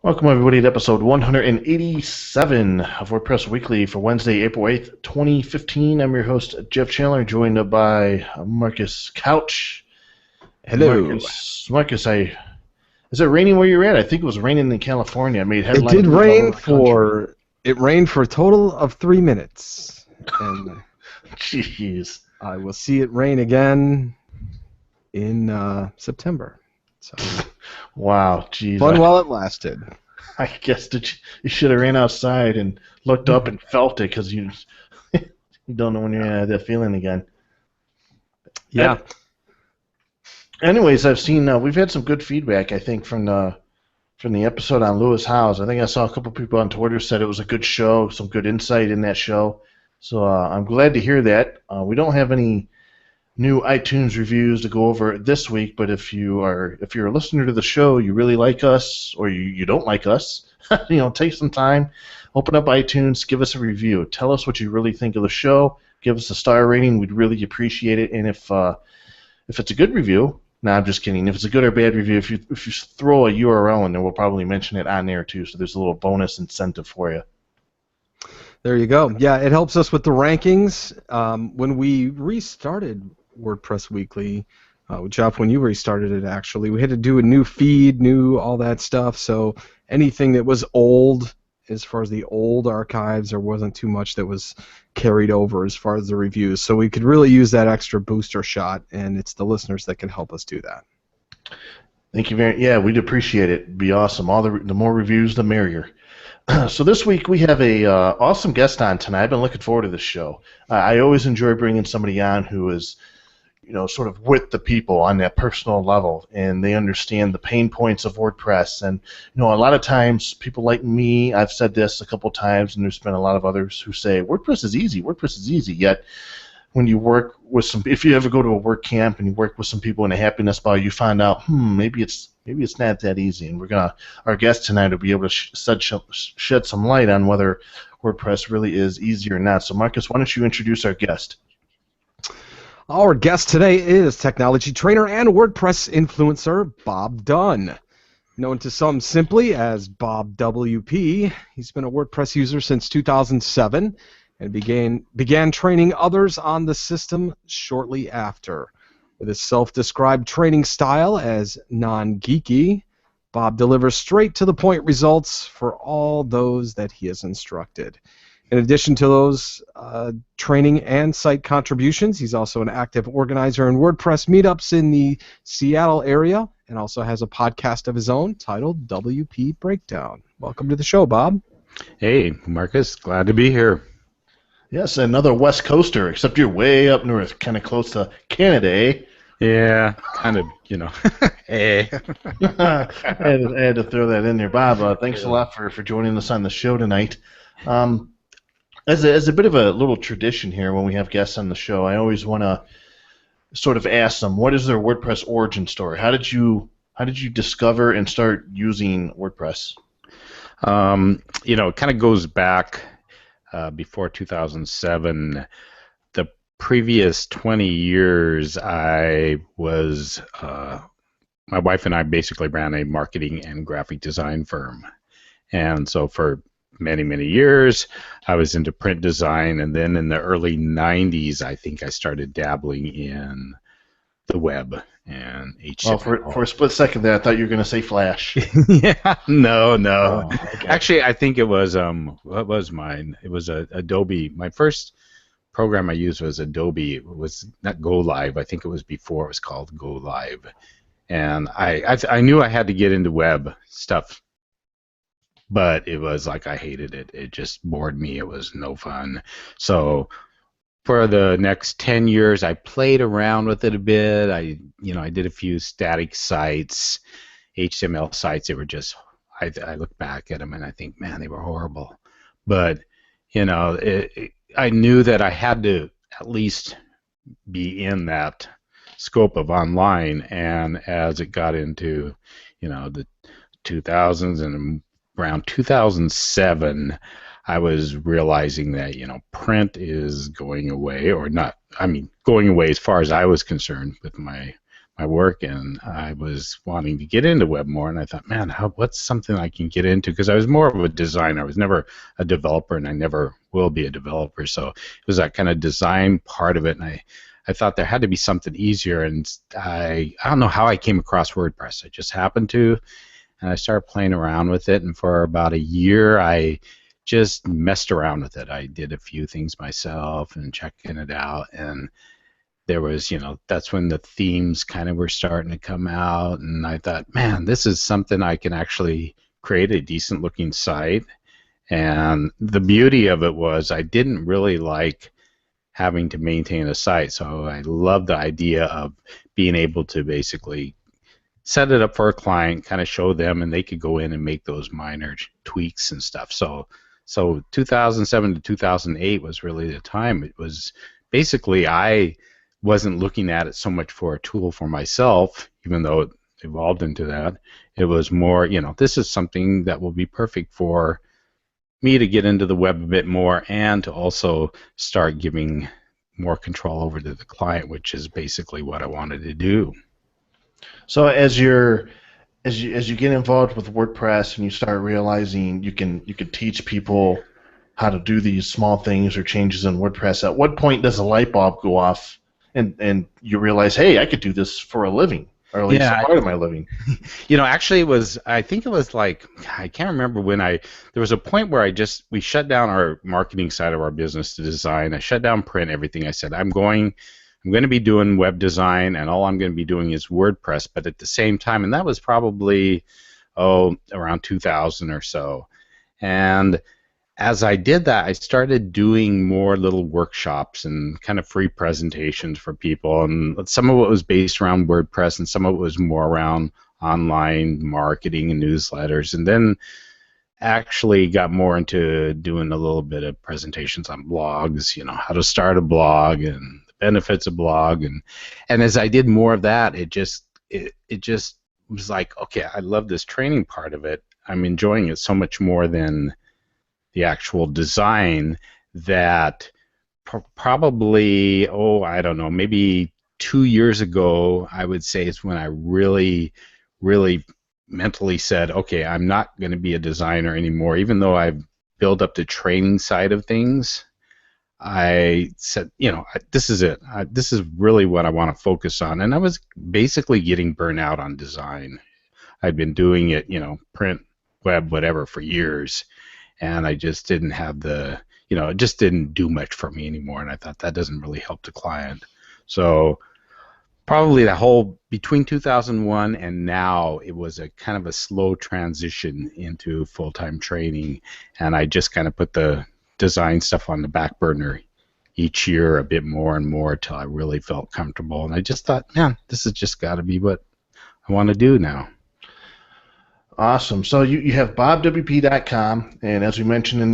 Welcome, everybody, to episode 187 of WordPress Weekly for Wednesday, April 8th, 2015. I'm your host, Jeff Chandler, joined by Marcus Couch. And Hello. is it raining where you're at? I think it was raining in California. I made It headline did news all over rain the country. for a total of 3 minutes, and Jeez. I will see it rain again in September. So Wow, jeez. fun while it lasted. I guess you should have ran outside and looked up and felt it because you don't know when you're going to have that feeling again. Yeah. Anyways, I've seen we've had some good feedback. I think from the episode on Lewis Howes. I think I saw a couple people on Twitter said it was a good show, some good insight in that show. So I'm glad to hear that. We don't have any new iTunes reviews to go over this week, but if you're a listener to the show, you really like us, or you don't like us, take some time, open up iTunes, give us a review, tell us what you really think of the show, give us a star rating. We'd really appreciate it. And if it's a good review. No, I'm just kidding. If it's a good or bad review, if you throw a URL in there, we'll probably mention it on there too. So there's a little bonus incentive for you. There you go. Yeah, it helps us with the rankings. When we restarted WordPress Weekly, Jeff, when you restarted it, actually, we had to do a new feed, new all that stuff. So anything that was old, as far as the old archives, there wasn't too much that was carried over as far as the reviews. So we could really use that extra booster shot, and it's the listeners that can help us do that. Thank you very. Yeah, we'd appreciate it. It'd be awesome. All the more reviews, the merrier. So this week we have a awesome guest on tonight. I've been looking forward to this show. I always enjoy bringing somebody on who is, sort of with the people on that personal level, and they understand the pain points of WordPress. And a lot of times people like me, I've said this a couple times, and there's been a lot of others who say WordPress is easy. WordPress is easy. Yet when you work with if you ever go to a work camp and you work with some people in a happiness bar, you find out, maybe it's not that easy. And our guest tonight will be able to shed some light on whether WordPress really is easy or not. So Marcus, why don't you introduce our guest? Our guest today is technology trainer and WordPress influencer Bob Dunn. Known to some simply as BobWP, he's been a WordPress user since 2007 and began training others on the system shortly after. With his self-described training style as non-geeky, Bob delivers straight-to-the-point results for all those that he has instructed. In addition to those training and site contributions, he's also an active organizer in WordPress meetups in the Seattle area and also has a podcast of his own titled WP Breakdown. Welcome to the show, Bob. Hey, Marcus. Glad to be here. Yes, another West Coaster, except you're way up north, kind of close to Canada, eh? Yeah, kind of, eh. I had to throw that in there. Bob, thanks a lot for joining us on the show tonight. As a bit of a little tradition here when we have guests on the show, I always want to sort of ask them, what is their WordPress origin story? How did you discover and start using WordPress? It kind of goes back before 2007. The previous 20 years, I was my wife and I basically ran a marketing and graphic design firm, and so for many, many years, I was into print design, and then in the early 90s, I think I started dabbling in the web and HTML. Well, for a split second there, I thought you were going to say Flash. Yeah, no. Oh, okay. Actually, I think it was, what was mine? It was Adobe. My first program I used was Adobe. It was not Go Live. I think it was before it was called Go Live. And I knew I had to get into web stuff, but it was like I hated it. It just bored me. It was no fun. So for the next 10 years, I played around with it a bit. I did a few static sites, HTML sites. They were just, I look back at them and I think, man, they were horrible. But, I knew that I had to at least be in that scope of online. And as it got into, the 2000s and around 2007, I was realizing that print is going away, or not. I mean, going away as far as I was concerned with my my work, and I was wanting to get into web more, and I thought, man, what's something I can get into? Because I was more of a designer. I was never a developer, and I never will be a developer. So it was that kind of design part of it, and I thought there had to be something easier, and I don't know how I came across WordPress. I just happened to, and I started playing around with it, and for about a year, I just messed around with it. I did a few things myself and checking it out, and there was, that's when the themes kind of were starting to come out, and I thought, man, this is something I can actually create a decent looking site. And the beauty of it was I didn't really like having to maintain a site, so I loved the idea of being able to basically set it up for a client, kind of show them, and they could go in and make those minor tweaks and stuff. So 2007 to 2008 was really the time. It was basically I wasn't looking at it so much for a tool for myself, even though it evolved into that. It was more, this is something that will be perfect for me to get into the web a bit more and to also start giving more control over to the client, which is basically what I wanted to do. So as you get involved with WordPress and you start realizing you can teach people how to do these small things or changes in WordPress, at what point does a light bulb go off and you realize, hey, I could do this for a living, or at least a part of my living? Actually, I think it was like, I can't remember when there was a point where we shut down our marketing side of our business to design. I shut down print, everything. I said, I'm going to be doing web design, and all I'm going to be doing is WordPress, but at the same time, and that was probably, around 2000 or so. And as I did that, I started doing more little workshops and kind of free presentations for people, and some of it was based around WordPress, and some of it was more around online marketing and newsletters, and then actually got more into doing a little bit of presentations on blogs, how to start a blog and the benefits of blog, and as I did more of that, it just was like, okay, I love this training part of it. I'm enjoying it so much more than the actual design, that probably, I don't know, maybe 2 years ago, I would say, is when I really, really mentally said, okay, I'm not going to be a designer anymore. Even though I've built up the training side of things, I said, this is it. This is really what I want to focus on. And I was basically getting burnt out on design. I'd been doing it, print, web, whatever, for years. And I just didn't have it just didn't do much for me anymore. And I thought that doesn't really help the client. So probably the whole, between 2001 and now, it was a kind of a slow transition into full-time training. And I just kind of put the design stuff on the back burner each year a bit more and more till I really felt comfortable. And I just thought, man, this has just got to be what I want to do now. Awesome. So you have BobWP.com, and as we mentioned in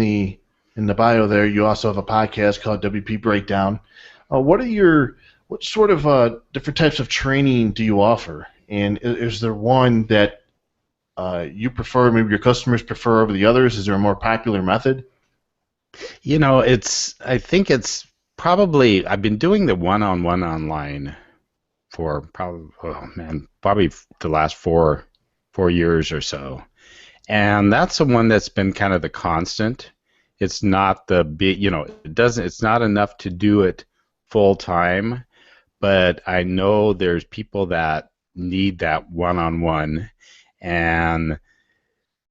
the bio there, you also have a podcast called WP Breakdown. What sort of different types of training do you offer? And is there one that you prefer, maybe your customers prefer over the others? Is there a more popular method? I think it's probably, I've been doing the one-on-one online for probably the last four years or so, and that's the one that's been kind of the constant. It's not the big, it's not enough to do it full time, but I know there's people that need that one-on-one and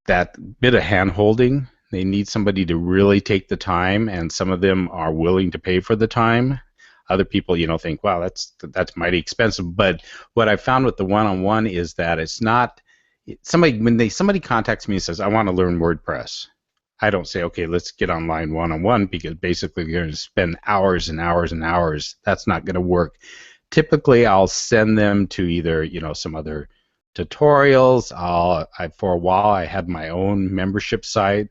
that bit of hand-holding. They need somebody to really take the time, and some of them are willing to pay for the time. Other people, think, wow, that's mighty expensive. But what I found with the one-on-one is that it's not somebody contacts me and says, I want to learn WordPress. I don't say, okay, let's get online one-on-one, because basically you're going to spend hours and hours and hours. That's not going to work. Typically, I'll send them to either, some other tutorials. For a while, I had my own membership site.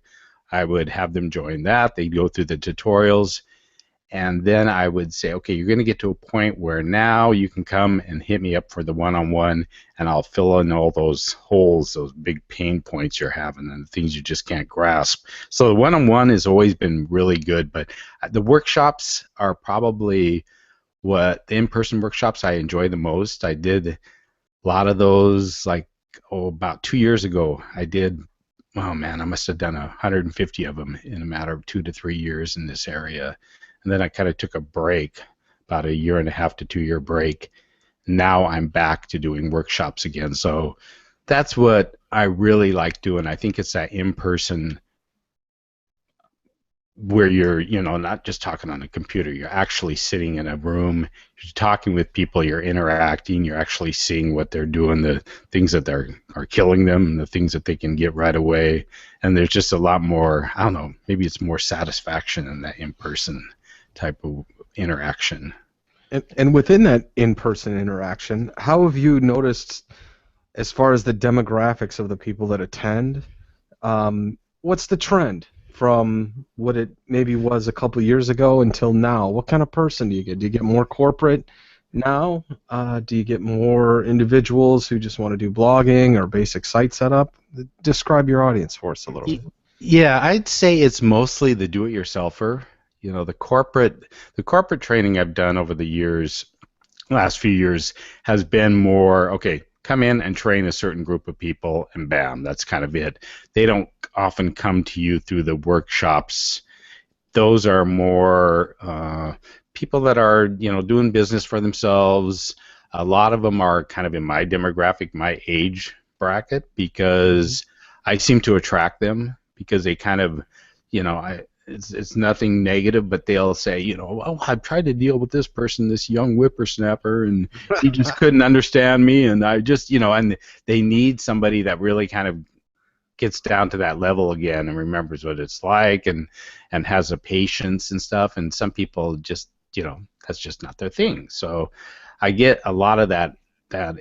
I would have them join that. They'd go through the tutorials. And then I would say, okay, you're going to get to a point where now you can come and hit me up for the one-on-one, and I'll fill in all those holes, those big pain points you're having and the things you just can't grasp. So the one-on-one has always been really good, but the workshops are probably what the in-person workshops I enjoy the most. I did a lot of those like about 2 years ago. I did, oh man, I must have done 150 of them in a matter of 2 to 3 years in this area. And then I kind of took a break, about a year and a half to 2 year break. Now I'm back to doing workshops again. So that's what I really like doing. I think it's that in-person where you're, not just talking on a computer. You're actually sitting in a room, you're talking with people, you're interacting, you're actually seeing what they're doing, the things that are killing them, and the things that they can get right away. And there's just a lot more, I don't know, maybe it's more satisfaction in that in-person type of interaction. And within that in-person interaction, how have you noticed, as far as the demographics of the people that attend, what's the trend from what it maybe was a couple of years ago until now? What kind of person do you get? Do you get more corporate now? Do you get more individuals who just want to do blogging or basic site setup? Describe your audience for us a little bit. Yeah, I'd say it's mostly the do-it-yourselfer. The corporate training I've done over the years, last few years, has been more, okay, come in and train a certain group of people, and bam, that's kind of it. They don't often come to you through the workshops. Those are more people that are, doing business for themselves. A lot of them are kind of in my demographic, my age bracket, because I seem to attract them, because they kind of, it's nothing negative, but they'll say, oh, I've tried to deal with this person, this young whippersnapper, and he just couldn't understand me, and I just, and they need somebody that really kind of gets down to that level again and remembers what it's like, and has a patience and stuff. And some people just, that's just not their thing. So I get a lot of that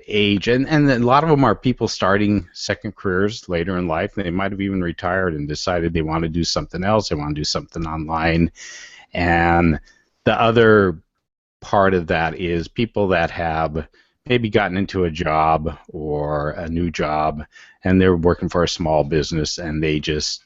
age, and a lot of them are people starting second careers later in life. They might have even retired and decided they want to do something else. They want to do something online. And the other part of that is people that have maybe gotten into a job or a new job, and they're working for a small business, and they just,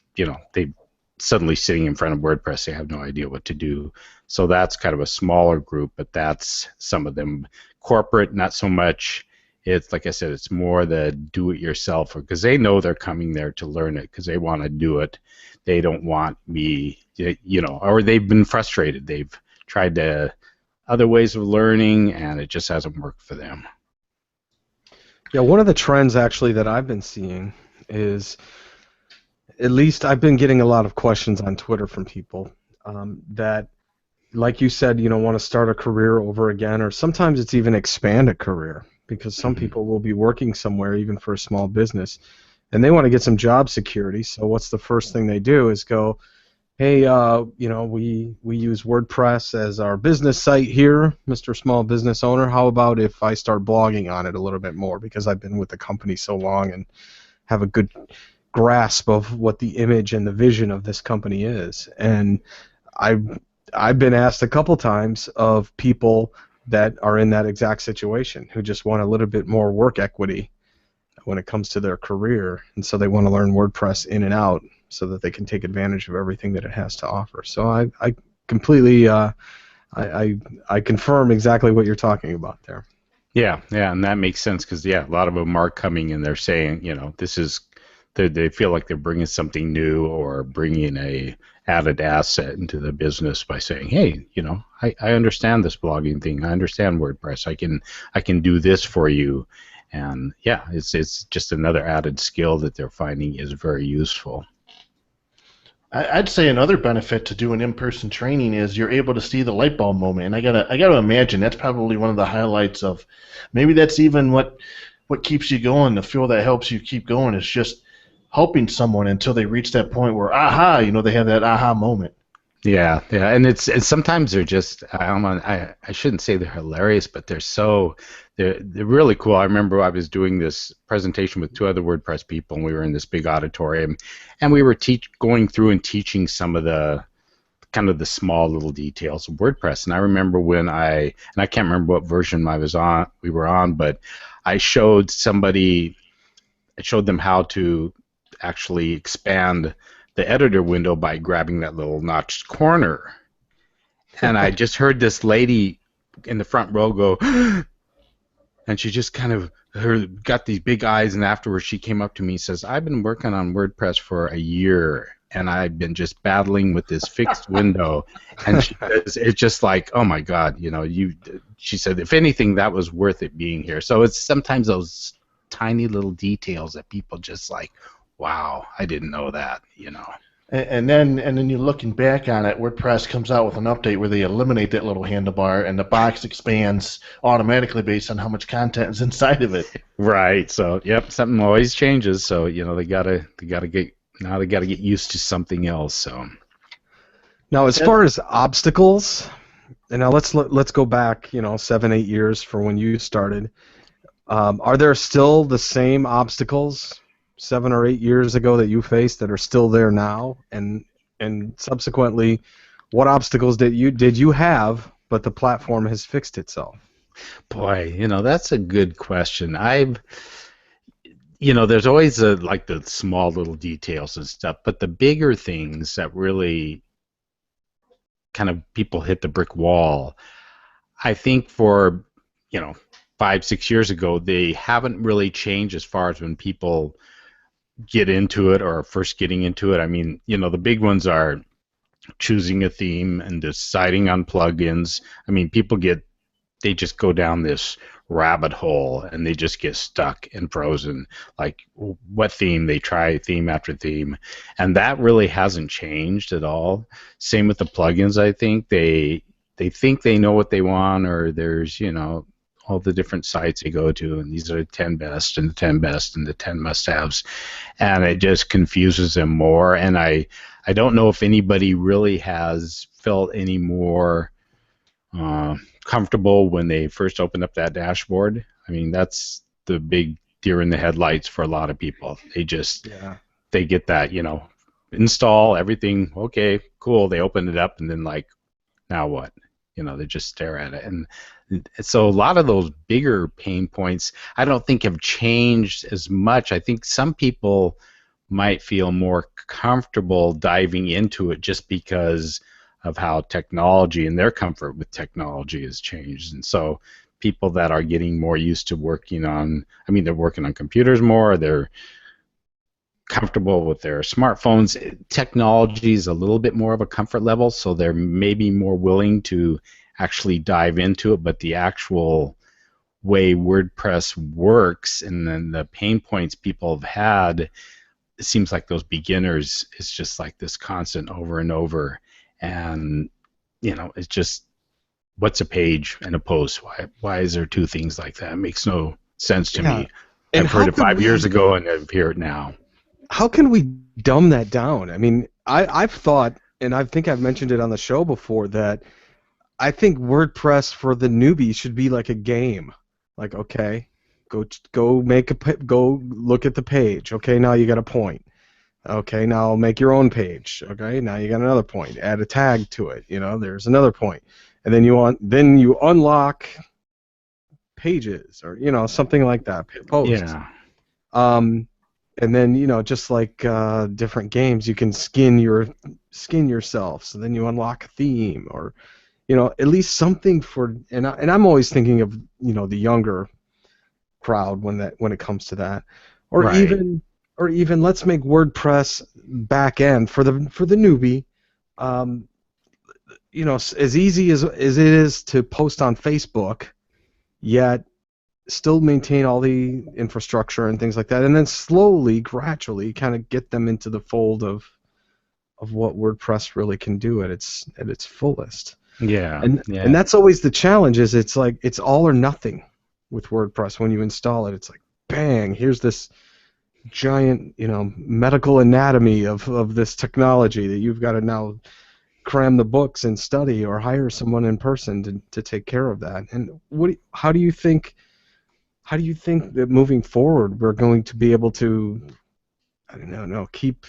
they suddenly sitting in front of WordPress, they have no idea what to do. So that's kind of a smaller group, but that's some of them. Corporate, not so much. It's like I said, it's more the do-it-yourself, because they know they're coming there to learn it, because they want to do it. They don't want me, or they've been frustrated. They've tried other ways of learning, and it just hasn't worked for them. Yeah, one of the trends actually that I've been seeing is, at least I've been getting a lot of questions on Twitter from people that, like you said, want to start a career over again, or sometimes it's even expand a career, because some people will be working somewhere, even for a small business, and they want to get some job security. So what's the first thing they do is go, hey, we use WordPress as our business site here, Mr. Small Business Owner. How about if I start blogging on it a little bit more, because I've been with the company so long and have a good grasp of what the image and the vision of this company is. And I've been asked a couple times of people that are in that exact situation, who just want a little bit more work equity when it comes to their career, and so they want to learn WordPress in and out so that they can take advantage of everything that it has to offer. So I completely I confirm exactly what you're talking about there. Yeah, and that makes sense, because a lot of them are coming and they're saying, this is, they feel like they're bringing something new, or bringing a added asset into the business by saying, hey, I understand this blogging thing. I understand WordPress. I can do this for you. And it's just another added skill that they're finding is very useful. I'd say another benefit to doing in-person training is you're able to see the light bulb moment. And I gotta imagine that's probably one of the highlights of, maybe that's even what keeps you going. The fuel that helps you keep going is just helping someone until they reach that point where they have that aha moment. Yeah, and it's sometimes they're just, I shouldn't say they're hilarious, but they're really cool. I remember I was doing this presentation with 2 other WordPress people, and we were in this big auditorium, and we were going through and teaching some of the kind of the small little details of WordPress. And I remember when I can't remember what version we were on, but I showed them how to actually expand the editor window by grabbing that little notched corner. And I just heard this lady in the front row go, and she just kind of got these big eyes, and afterwards she came up to me and says, I've been working on WordPress for a year, and I've been just battling with this fixed window. And she says, it's just like, oh my God, she said, if anything, that was worth it being here. So it's sometimes those tiny little details that people just like, wow, I didn't know that. And then you're looking back on it, WordPress comes out with an update where they eliminate that little handlebar, and the box expands automatically based on how much content is inside of it. Right. So, yep, something always changes. So, they gotta get used to something else. So, now as far as obstacles, and now let's go back, 7-8 years for when you started. Are there still the same obstacles 7 or 8 years ago that you faced that are still there now? And subsequently, what obstacles did you have, but the platform has fixed itself? Boy, that's a good question. There's always the small little details and stuff, but the bigger things that really kind of people hit the brick wall, I think for 5-6 years ago, they haven't really changed as far as when people get into it or are first getting into it. I mean, the big ones are choosing a theme and deciding on plugins. I mean, they just go down this rabbit hole and they just get stuck and frozen. Like, what theme? They try theme after theme, and that really hasn't changed at all. Same with the plugins. I think they think they know what they want, or there's all the different sites they go to, and these are the 10 best and the 10 best and the 10 must-haves, and it just confuses them more. And I don't know if anybody really has felt any more comfortable when they first open up that dashboard. I mean, that's the big deer in the headlights for a lot of people. They get that, install everything, okay, cool. They open it up, and then like, now what? They just stare at it. And so a lot of those bigger pain points I don't think have changed as much. I think some people might feel more comfortable diving into it just because of how technology and their comfort with technology has changed. And so people that are getting more used to working on, they're working on computers more, they're comfortable with their smartphones. Technology is a little bit more of a comfort level, so they're maybe more willing to actually dive into it. But the actual way WordPress works and then the pain points people have had, it seems like those beginners is just like this constant over and over. And it's just, what's a page and a post? Why is there two things like that? It makes no sense to me. And I've heard it 5 years ago, and I've heard it now. How can we dumb that down? I mean, I've thought, and I think I've mentioned it on the show before, that I think WordPress for the newbie should be like a game. Like, okay, go look at the page. Okay, now you got a point. Okay, now make your own page. Okay, now you got another point. Add a tag to it. There's another point, and then you unlock pages or something like that. Posts. Yeah. And then just like different games, you can skin yourself. So then you unlock a theme, or at least something for. And I'm always thinking of the younger crowd when it comes to that, or right. even let's make WordPress back end for the newbie. As easy as it is to post on Facebook, yet still maintain all the infrastructure and things like that, and then slowly, gradually, kind of get them into the fold of what WordPress really can do at its fullest. Yeah. And that's always the challenge. Is it's like it's all or nothing with WordPress. When you install it, it's like bang, here's this giant medical anatomy of this technology that you've got to now cram the books and study, or hire someone in person to take care of that. And how do you think that moving forward we're going to be able to, I don't know, keep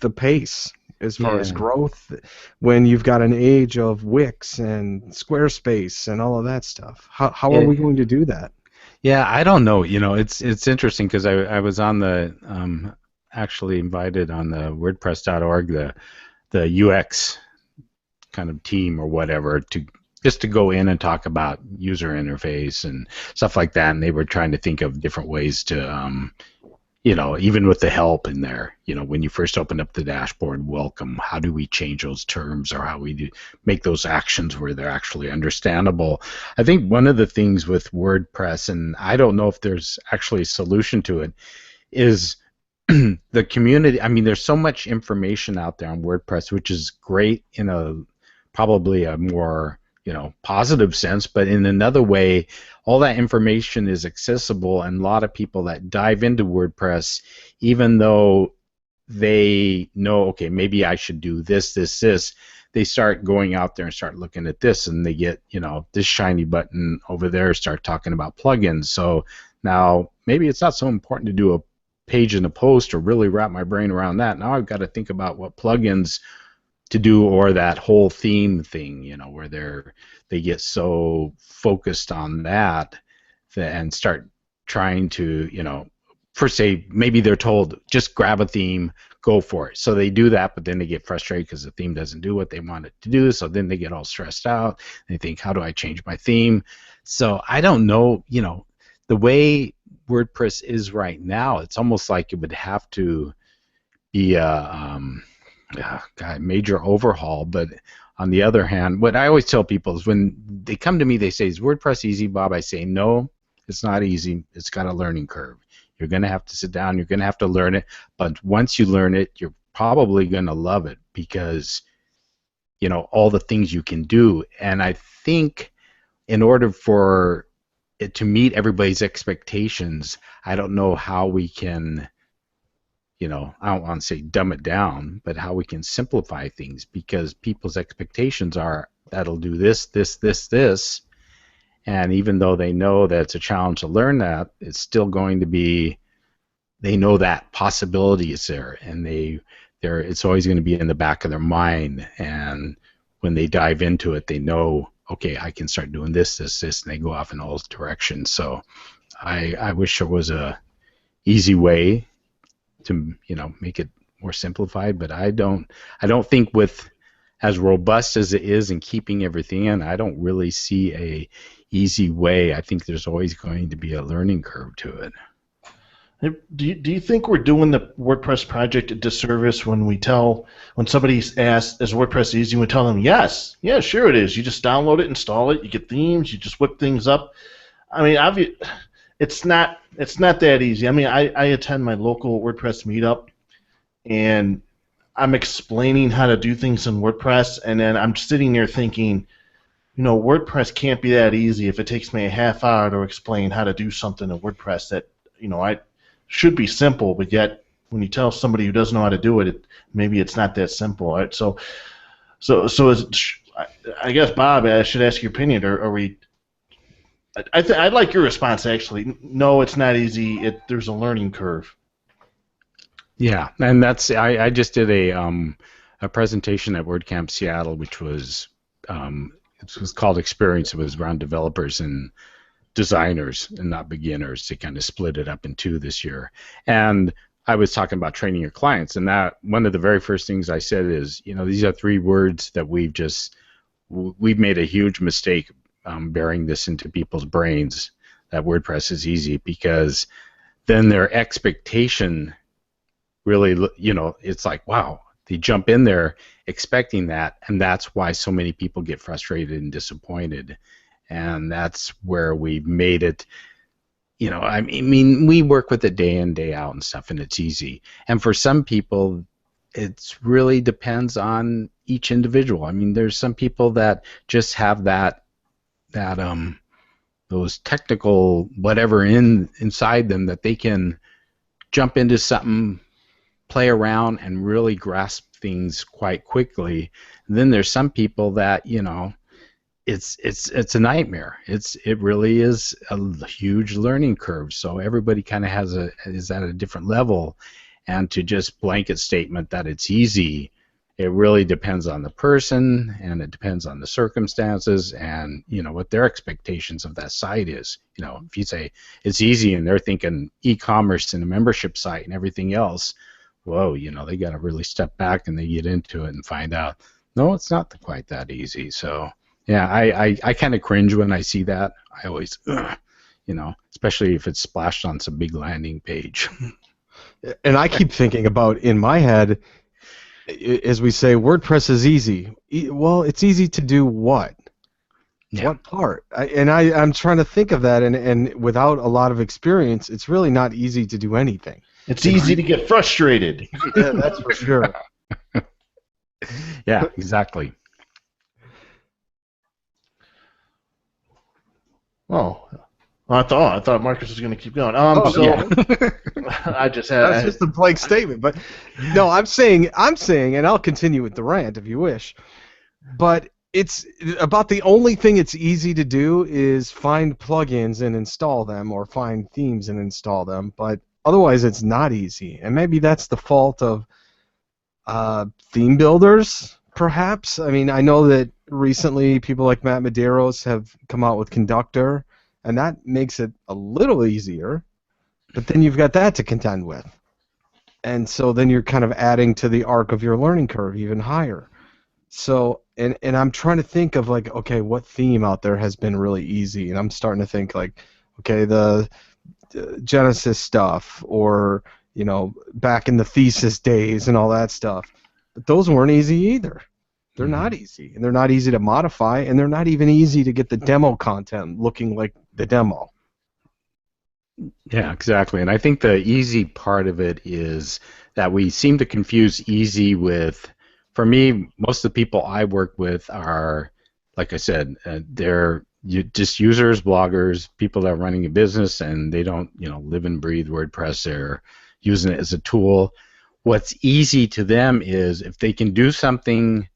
the pace as far as growth when you've got an age of Wix and Squarespace and all of that stuff? How are we going to do that? Yeah, I don't know. It's interesting because I was on the actually invited on the WordPress.org, the UX kind of team or whatever, to just to go in and talk about user interface and stuff like that, and they were trying to think of different ways to, even with the help in there, when you first open up the dashboard, welcome, how do we change those terms, or how we do make those actions where they're actually understandable? I think one of the things with WordPress, and I don't know if there's actually a solution to it, is the community. I mean, there's so much information out there on WordPress, which is great in probably a more positive sense, but in another way, all that information is accessible, and a lot of people that dive into WordPress, even though they know, okay, maybe I should do this, they start going out there and start looking at this, and they get, this shiny button over there, start talking about plugins. So now maybe it's not so important to do a page in a post or really wrap my brain around that. Now I've got to think about what plugins to do, or that whole theme thing, where they get so focused on that and start trying to, per se, maybe they're told just grab a theme, go for it. So they do that, but then they get frustrated because the theme doesn't do what they want it to do. So then they get all stressed out. They think, how do I change my theme? So I don't know, the way WordPress is right now, it's almost like it would have to be a major overhaul. But on the other hand, what I always tell people is when they come to me, they say, is WordPress easy, Bob? I say, no, it's not easy. It's got a learning curve. You're going to have to sit down. You're going to have to learn it. But once you learn it, you're probably going to love it because, all the things you can do. And I think in order for it to meet everybody's expectations, I don't know how we can, I don't want to say dumb it down, but how we can simplify things, because people's expectations are that'll do this, this, this, this. And even though they know that it's a challenge to learn that, it's still going to be, they know that possibility is there, and it's always going to be in the back of their mind. And when they dive into it, they know, okay, I can start doing this, this, this, and they go off in all directions. So I wish there was a easy way to make it more simplified, but I don't think, with as robust as it is and keeping everything in, I don't really see a easy way. I think there's always going to be a learning curve to it. Do you think we're doing the WordPress project a disservice when somebody asks, is WordPress easy, we tell them, yes, yeah, sure it is. You just download it, install it, you get themes, you just whip things up. I mean, it's not that easy. I mean, I attend my local WordPress meetup, and I'm explaining how to do things in WordPress, and then I'm sitting there thinking, WordPress can't be that easy if it takes me a half hour to explain how to do something in WordPress that, I should be simple, but yet when you tell somebody who doesn't know how to do it, maybe it's not that simple. Right? So I guess, Bob, I should ask your opinion. Are we? I'd like your response, actually. No, it's not easy. There's a learning curve. Yeah, and I just did a presentation at WordCamp Seattle, which was it was called Experience. It was around developers and designers and not beginners. They kind of split it up in two this year. And I was talking about training your clients, and that one of the very first things I said is, these are 3 words that we've made a huge mistake bearing this into people's brains, that WordPress is easy, because then their expectation really, it's like, wow, they jump in there expecting that, and that's why so many people get frustrated and disappointed. And that's where we've made it, I mean, we work with it day in, day out and stuff, and it's easy. And for some people, it really depends on each individual. I mean, there's some people that just have those technical whatever inside them that they can jump into something, play around, and really grasp things quite quickly. And then there's some people that, it's a nightmare. It really is a huge learning curve. So everybody kind of is at a different level, and to just blanket statement that it's easy, it really depends on the person, and it depends on the circumstances, and what their expectations of that site is. If you say it's easy and they're thinking e-commerce and a membership site and everything else, whoa, they got to really step back and they get into it and find out, no, it's not quite that easy. So Yeah, I kind of cringe when I see that. I always, especially if it's splashed on some big landing page. And I keep thinking about in my head, as we say, WordPress is easy. Well, it's easy to do what? Yeah. What part? I'm trying to think of that, and without a lot of experience, it's really not easy to do anything. It's easy to get frustrated. Yeah, that's for sure. Yeah, exactly. Oh, I thought Marcus was going to keep going. I just had. That's just a blank statement, but no, I'm saying, and I'll continue with the rant if you wish, but it's about the only thing it's easy to do is find plugins and install them, or find themes and install them, but otherwise it's not easy, and maybe that's the fault of theme builders, perhaps. I mean, I know that recently people like Matt Medeiros have come out with Conductor, and that makes it a little easier, but then you've got that to contend with. And so then you're kind of adding to the arc of your learning curve even higher. So, and I'm trying to think of, like, okay, what theme out there has been really easy? And I'm starting to think, like, okay, the Genesis stuff, or, back in the thesis days and all that stuff. But those weren't easy either. They're not easy, and they're not easy to modify, and they're not even easy to get the demo content looking like the demo. Yeah, exactly. And I think the easy part of it is that we seem to confuse easy with, for me, most of the people I work with are, like I said, they're just users, bloggers, people that are running a business, and they don't, live and breathe WordPress. They're using it as a tool. What's easy to them is if they can do something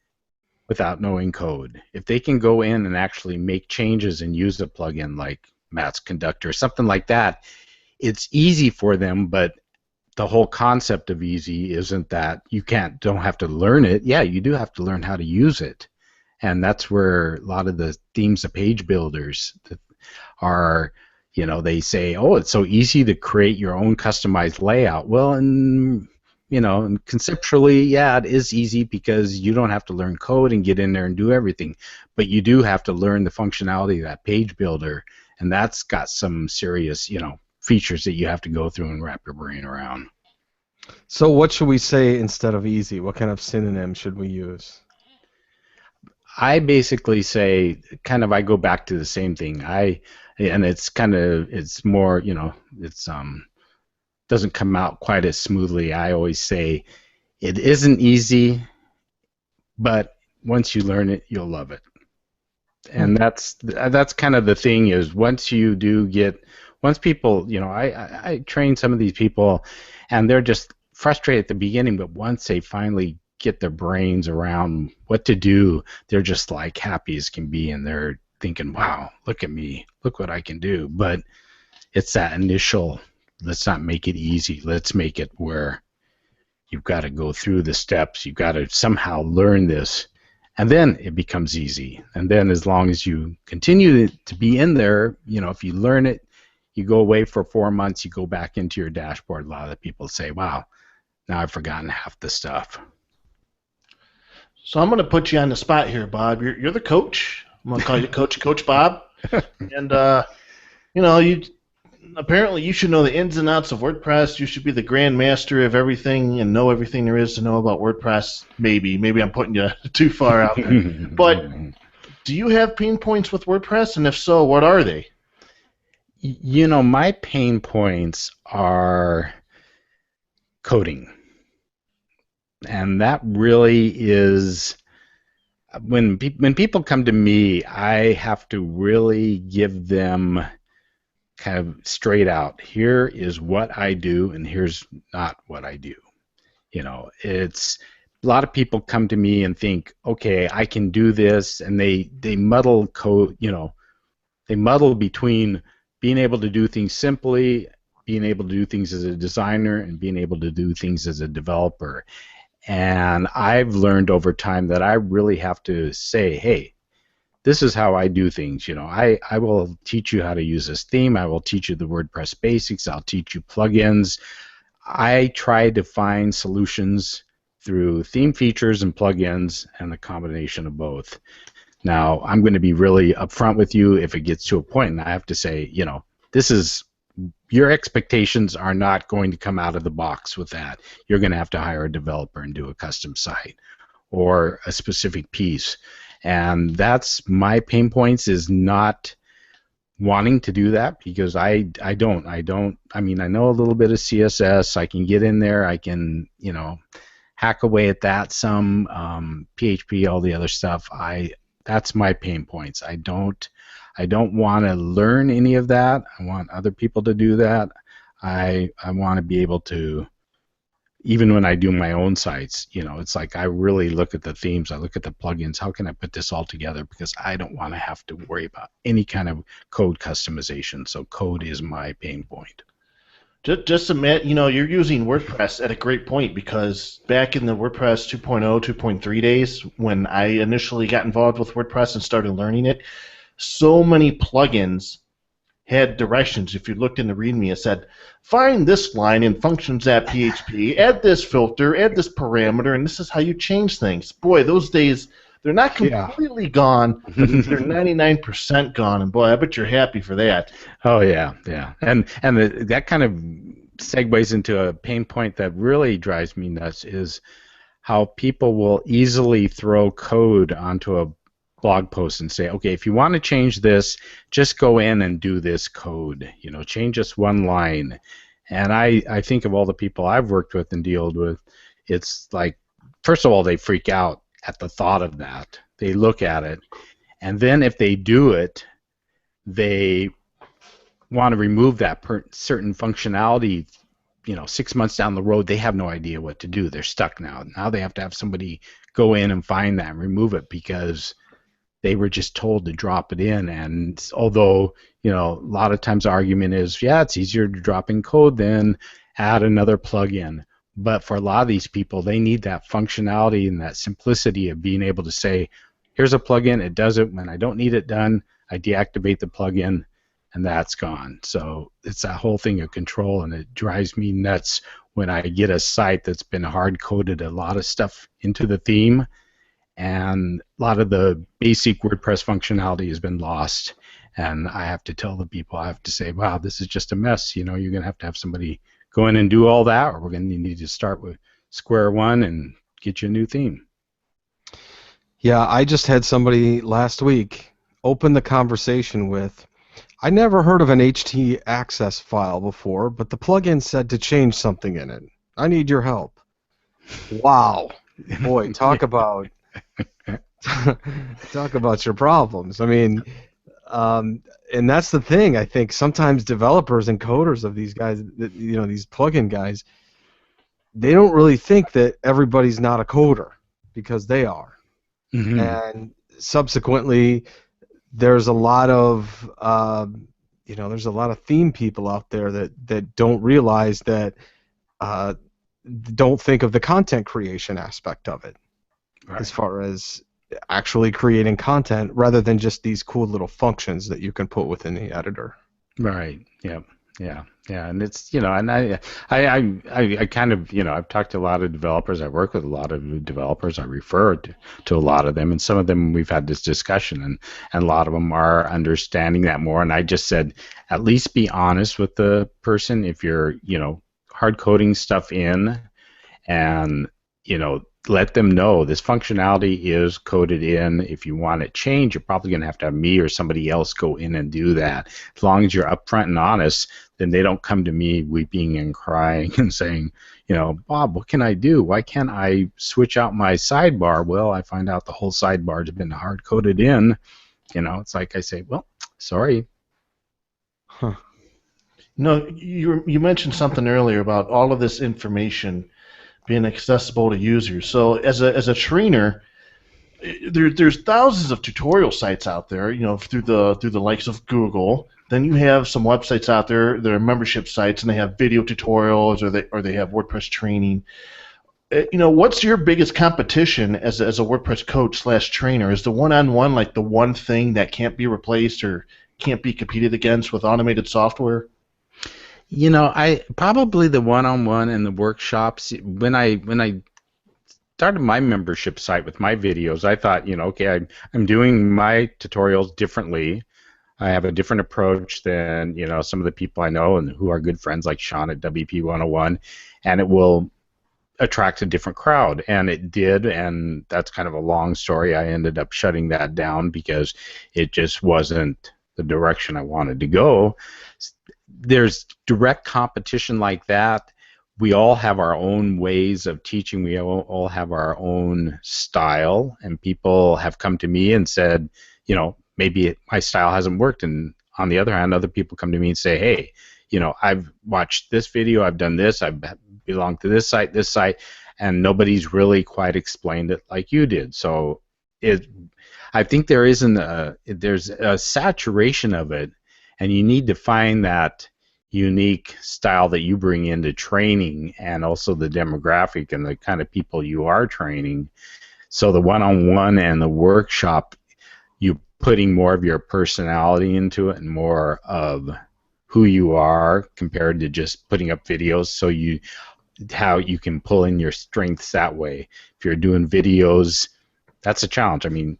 without knowing code. If they can go in and actually make changes and use a plugin like Matt's Conductor, something like that, it's easy for them, but the whole concept of easy isn't that you don't have to learn it. Yeah, you do have to learn how to use it. And that's where a lot of the themes of page builders are, they say, oh, it's so easy to create your own customized layout. Well, and conceptually, yeah, it is easy because you don't have to learn code and get in there and do everything. But you do have to learn the functionality of that page builder, and that's got some serious, features that you have to go through and wrap your brain around. So what should we say instead of easy? What kind of synonym should we use? I basically say, I go back to the same thing. And it's more, it's doesn't come out quite as smoothly. I always say it isn't easy, but once you learn it, you'll love it. And that's kind of the thing is once people, I train some of these people, and they're just frustrated at the beginning, but once they finally get their brains around what to do, they're just like happy as can be, and they're thinking, wow, look at me, look what I can do. But it's that initial, let's not make it easy, let's make it where you've got to go through the steps, you've got to somehow learn this, and then it becomes easy. And then as long as you continue to be in there, if you learn it, you go away for 4 months, you go back into your dashboard, a lot of the people say, wow, now I've forgotten half the stuff. So I'm going to put you on the spot here, Bob. You're the coach. I'm going to call you Coach Bob. And, you apparently you should know the ins and outs of WordPress. You should be the grand master of everything and know everything there is to know about WordPress. Maybe I'm putting you too far out there. But do you have pain points with WordPress? And if so, what are they? My pain points are coding. And that really is, when people come to me, I have to really give them kind of straight out, here is what I do and here's not what I do. It's a lot of people come to me and think, okay, I can do this, and they muddle code, they muddle between being able to do things simply, being able to do things as a designer, and being able to do things as a developer. And I've learned over time that I really have to say, hey, this is how I do things. I will teach you how to use this theme. I will teach you the WordPress basics. I'll teach you plugins. I try to find solutions through theme features and plugins and the combination of both. Now, I'm going to be really upfront with you if it gets to a point, and I have to say, this is your expectations are not going to come out of the box with that. You're going to have to hire a developer and do a custom site or a specific piece. And that's my pain points, is not wanting to do that, because I mean, I know a little bit of CSS. I can get in there. I can, hack away at that some, PHP, all the other stuff. That's my pain points. I don't want to learn any of that. I want other people to do that. I want to be able to, even when I do my own sites, it's like I really look at the themes, I look at the plugins, how can I put this all together, because I don't want to have to worry about any kind of code customization. So code is my pain point. Just admit, you're using WordPress at a great point, because back in the WordPress 2.0, 2.3 days, when I initially got involved with WordPress and started learning it, so many plugins had directions. If you looked in the README, it said, find this line in functions.php, add this filter, add this parameter, and this is how you change things. Boy, those days, they're not completely gone, but they're 99% gone, and boy, I bet you're happy for that. Oh, yeah. And that kind of segues into a pain point that really drives me nuts, is how people will easily throw code onto a blog post and say, okay, if you want to change this, just go in and do this code. Change just one line. And I think of all the people I've worked with and dealt with, it's like, first of all, they freak out at the thought of that. They look at it, and then if they do it, they want to remove that certain functionality. 6 months down the road, they have no idea what to do. They're stuck now. Now they have to have somebody go in and find that and remove it, because they were just told to drop it in. And although, a lot of times the argument is, yeah, it's easier to drop in code than add another plugin. But for a lot of these people, they need that functionality and that simplicity of being able to say, here's a plugin, it does it. When I don't need it done, I deactivate the plugin, and that's gone. So it's that whole thing of control, and it drives me nuts when I get a site that's been hard-coded a lot of stuff into the theme, and a lot of the basic WordPress functionality has been lost. And I have to tell the people, I have to say, wow, this is just a mess. You're going to have somebody go in and do all that, or we're going to need to start with square one and get you a new theme. Yeah, I just had somebody last week open the conversation with, I never heard of an HT access file before, but the plugin said to change something in it. I need your help. Wow. Boy, talk about your problems. I mean, and that's the thing. I think sometimes developers and coders of these guys, these plugin guys, they don't really think that everybody's not a coder, because they are. Mm-hmm. And subsequently, there's a lot of theme people out there that don't realize that, don't think of the content creation aspect of it, right, as far as actually creating content rather than just these cool little functions that you can put within the editor. Right. Yeah. And it's, and I kind of, I've talked to a lot of developers. I work with a lot of developers. I refer to a lot of them, and some of them we've had this discussion, and a lot of them are understanding that more. And I just said, at least be honest with the person. If you're, hard coding stuff in, and, let them know this functionality is coded in. If you want it changed, you're probably going to have me or somebody else go in and do that. As long as you're upfront and honest, then they don't come to me weeping and crying and saying, Bob, what can I do? Why can't I switch out my sidebar? Well, I find out the whole sidebar has been hard coded in. It's like I say, well, sorry. Huh. You mentioned something earlier about all of this information being accessible to users. So as a trainer, there's thousands of tutorial sites out there, through the likes of Google. Then you have some websites out there that are membership sites, and they have video tutorials, or they have WordPress training. What's your biggest competition as a WordPress coach / trainer? Is the one-on-one like the one thing that can't be replaced or can't be competed against with automated software? I probably the one-on-one and the workshops. When I started my membership site with my videos, I thought, okay, I'm doing my tutorials differently. I have a different approach than some of the people I know and who are good friends like Sean at WP 101, and it will attract a different crowd, and it did, and that's kind of a long story. I ended up shutting that down because it just wasn't the direction I wanted to go. There's direct competition like that. We all have our own ways of teaching. We all have our own style, and people have come to me and said, maybe my style hasn't worked, and on the other hand, other people come to me and say, hey, I've watched this video, I've done this, I've belonged to this site, and nobody's really quite explained it like you did. So I think there's a saturation of it, and you need to find that unique style that you bring into training, and also the demographic and the kind of people you are training. So the one-on-one and the workshop, you putting more of your personality into it and more of who you are compared to just putting up videos, so how you can pull in your strengths that way. If you're doing videos, that's a challenge. I mean,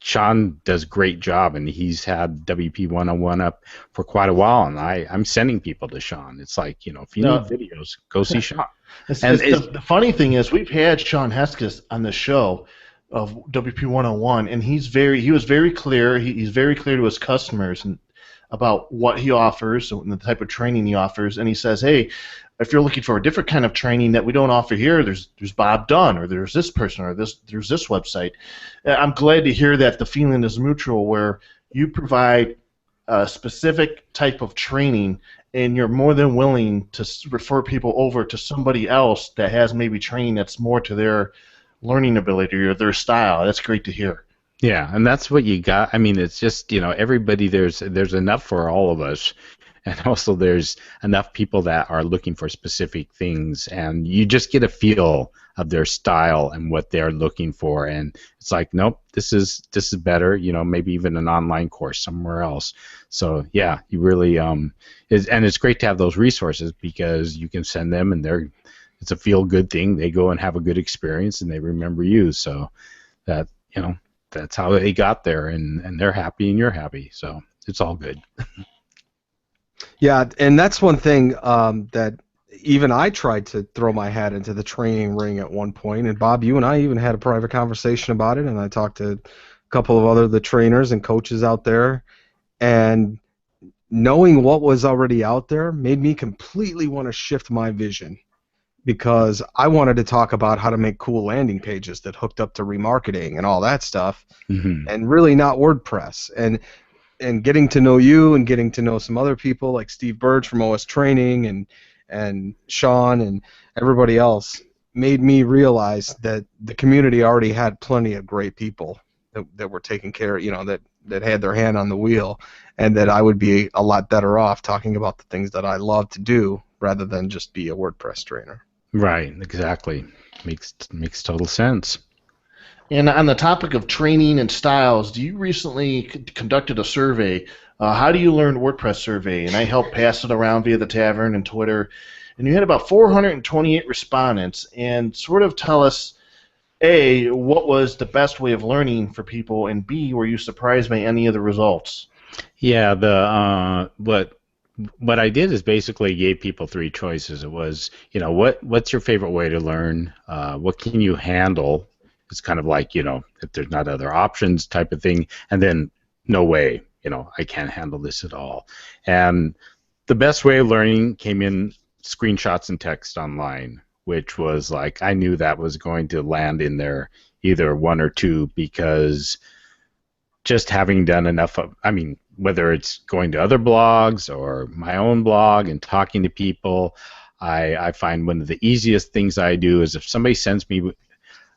Sean does a great job, and he's had WP 101 up for quite a while, and I'm sending people to Sean. It's like, if you need videos, go see Sean. The funny thing is, we've had Sean Hesketh on the show of WP 101, and he was very clear. He's very clear to his customers and about what he offers and the type of training he offers, and he says, hey, if you're looking for a different kind of training that we don't offer here, there's Bob Dunn, or there's this person, or there's this website. I'm glad to hear that the feeling is mutual, where you provide a specific type of training, and you're more than willing to refer people over to somebody else that has maybe training that's more to their learning ability or their style. That's great to hear. Yeah, and that's what you got. I mean, it's just, everybody, there's enough for all of us. And also there's enough people that are looking for specific things, and you just get a feel of their style and what they're looking for, and it's like, nope, this is better, maybe even an online course somewhere else. So yeah, you really and it's great to have those resources, because you can send them, and it's a feel good thing. They go and have a good experience, and they remember you. So that that's how they got there, and they're happy, and you're happy. So it's all good. Yeah, and that's one thing that even I tried to throw my hat into the training ring at one point, and Bob, you and I even had a private conversation about it, and I talked to a couple of the trainers and coaches out there, and knowing what was already out there made me completely want to shift my vision, because I wanted to talk about how to make cool landing pages that hooked up to remarketing and all that stuff, and really not WordPress. And getting to know you and getting to know some other people like Steve Burge from OS Training and Sean and everybody else made me realize that the community already had plenty of great people that were taking care, that had their hand on the wheel, and that I would be a lot better off talking about the things that I love to do rather than just be a WordPress trainer. Right, exactly. Makes total sense. And on the topic of training and styles, you recently conducted a survey. How do you learn WordPress survey? And I helped pass it around via the tavern and Twitter. And you had about 428 respondents. And sort of tell us, A, what was the best way of learning for people, and B, were you surprised by any of the results? Yeah, what I did is basically gave people three choices. It was, what's your favorite way to learn? What can you handle? It's kind of like, if there's not other options type of thing. And then, no way, I can't handle this at all. And the best way of learning came in screenshots and text online, which was like, I knew that was going to land in there, either one or two, because just having done enough of, whether it's going to other blogs or my own blog and talking to people, I find one of the easiest things I do is if somebody sends me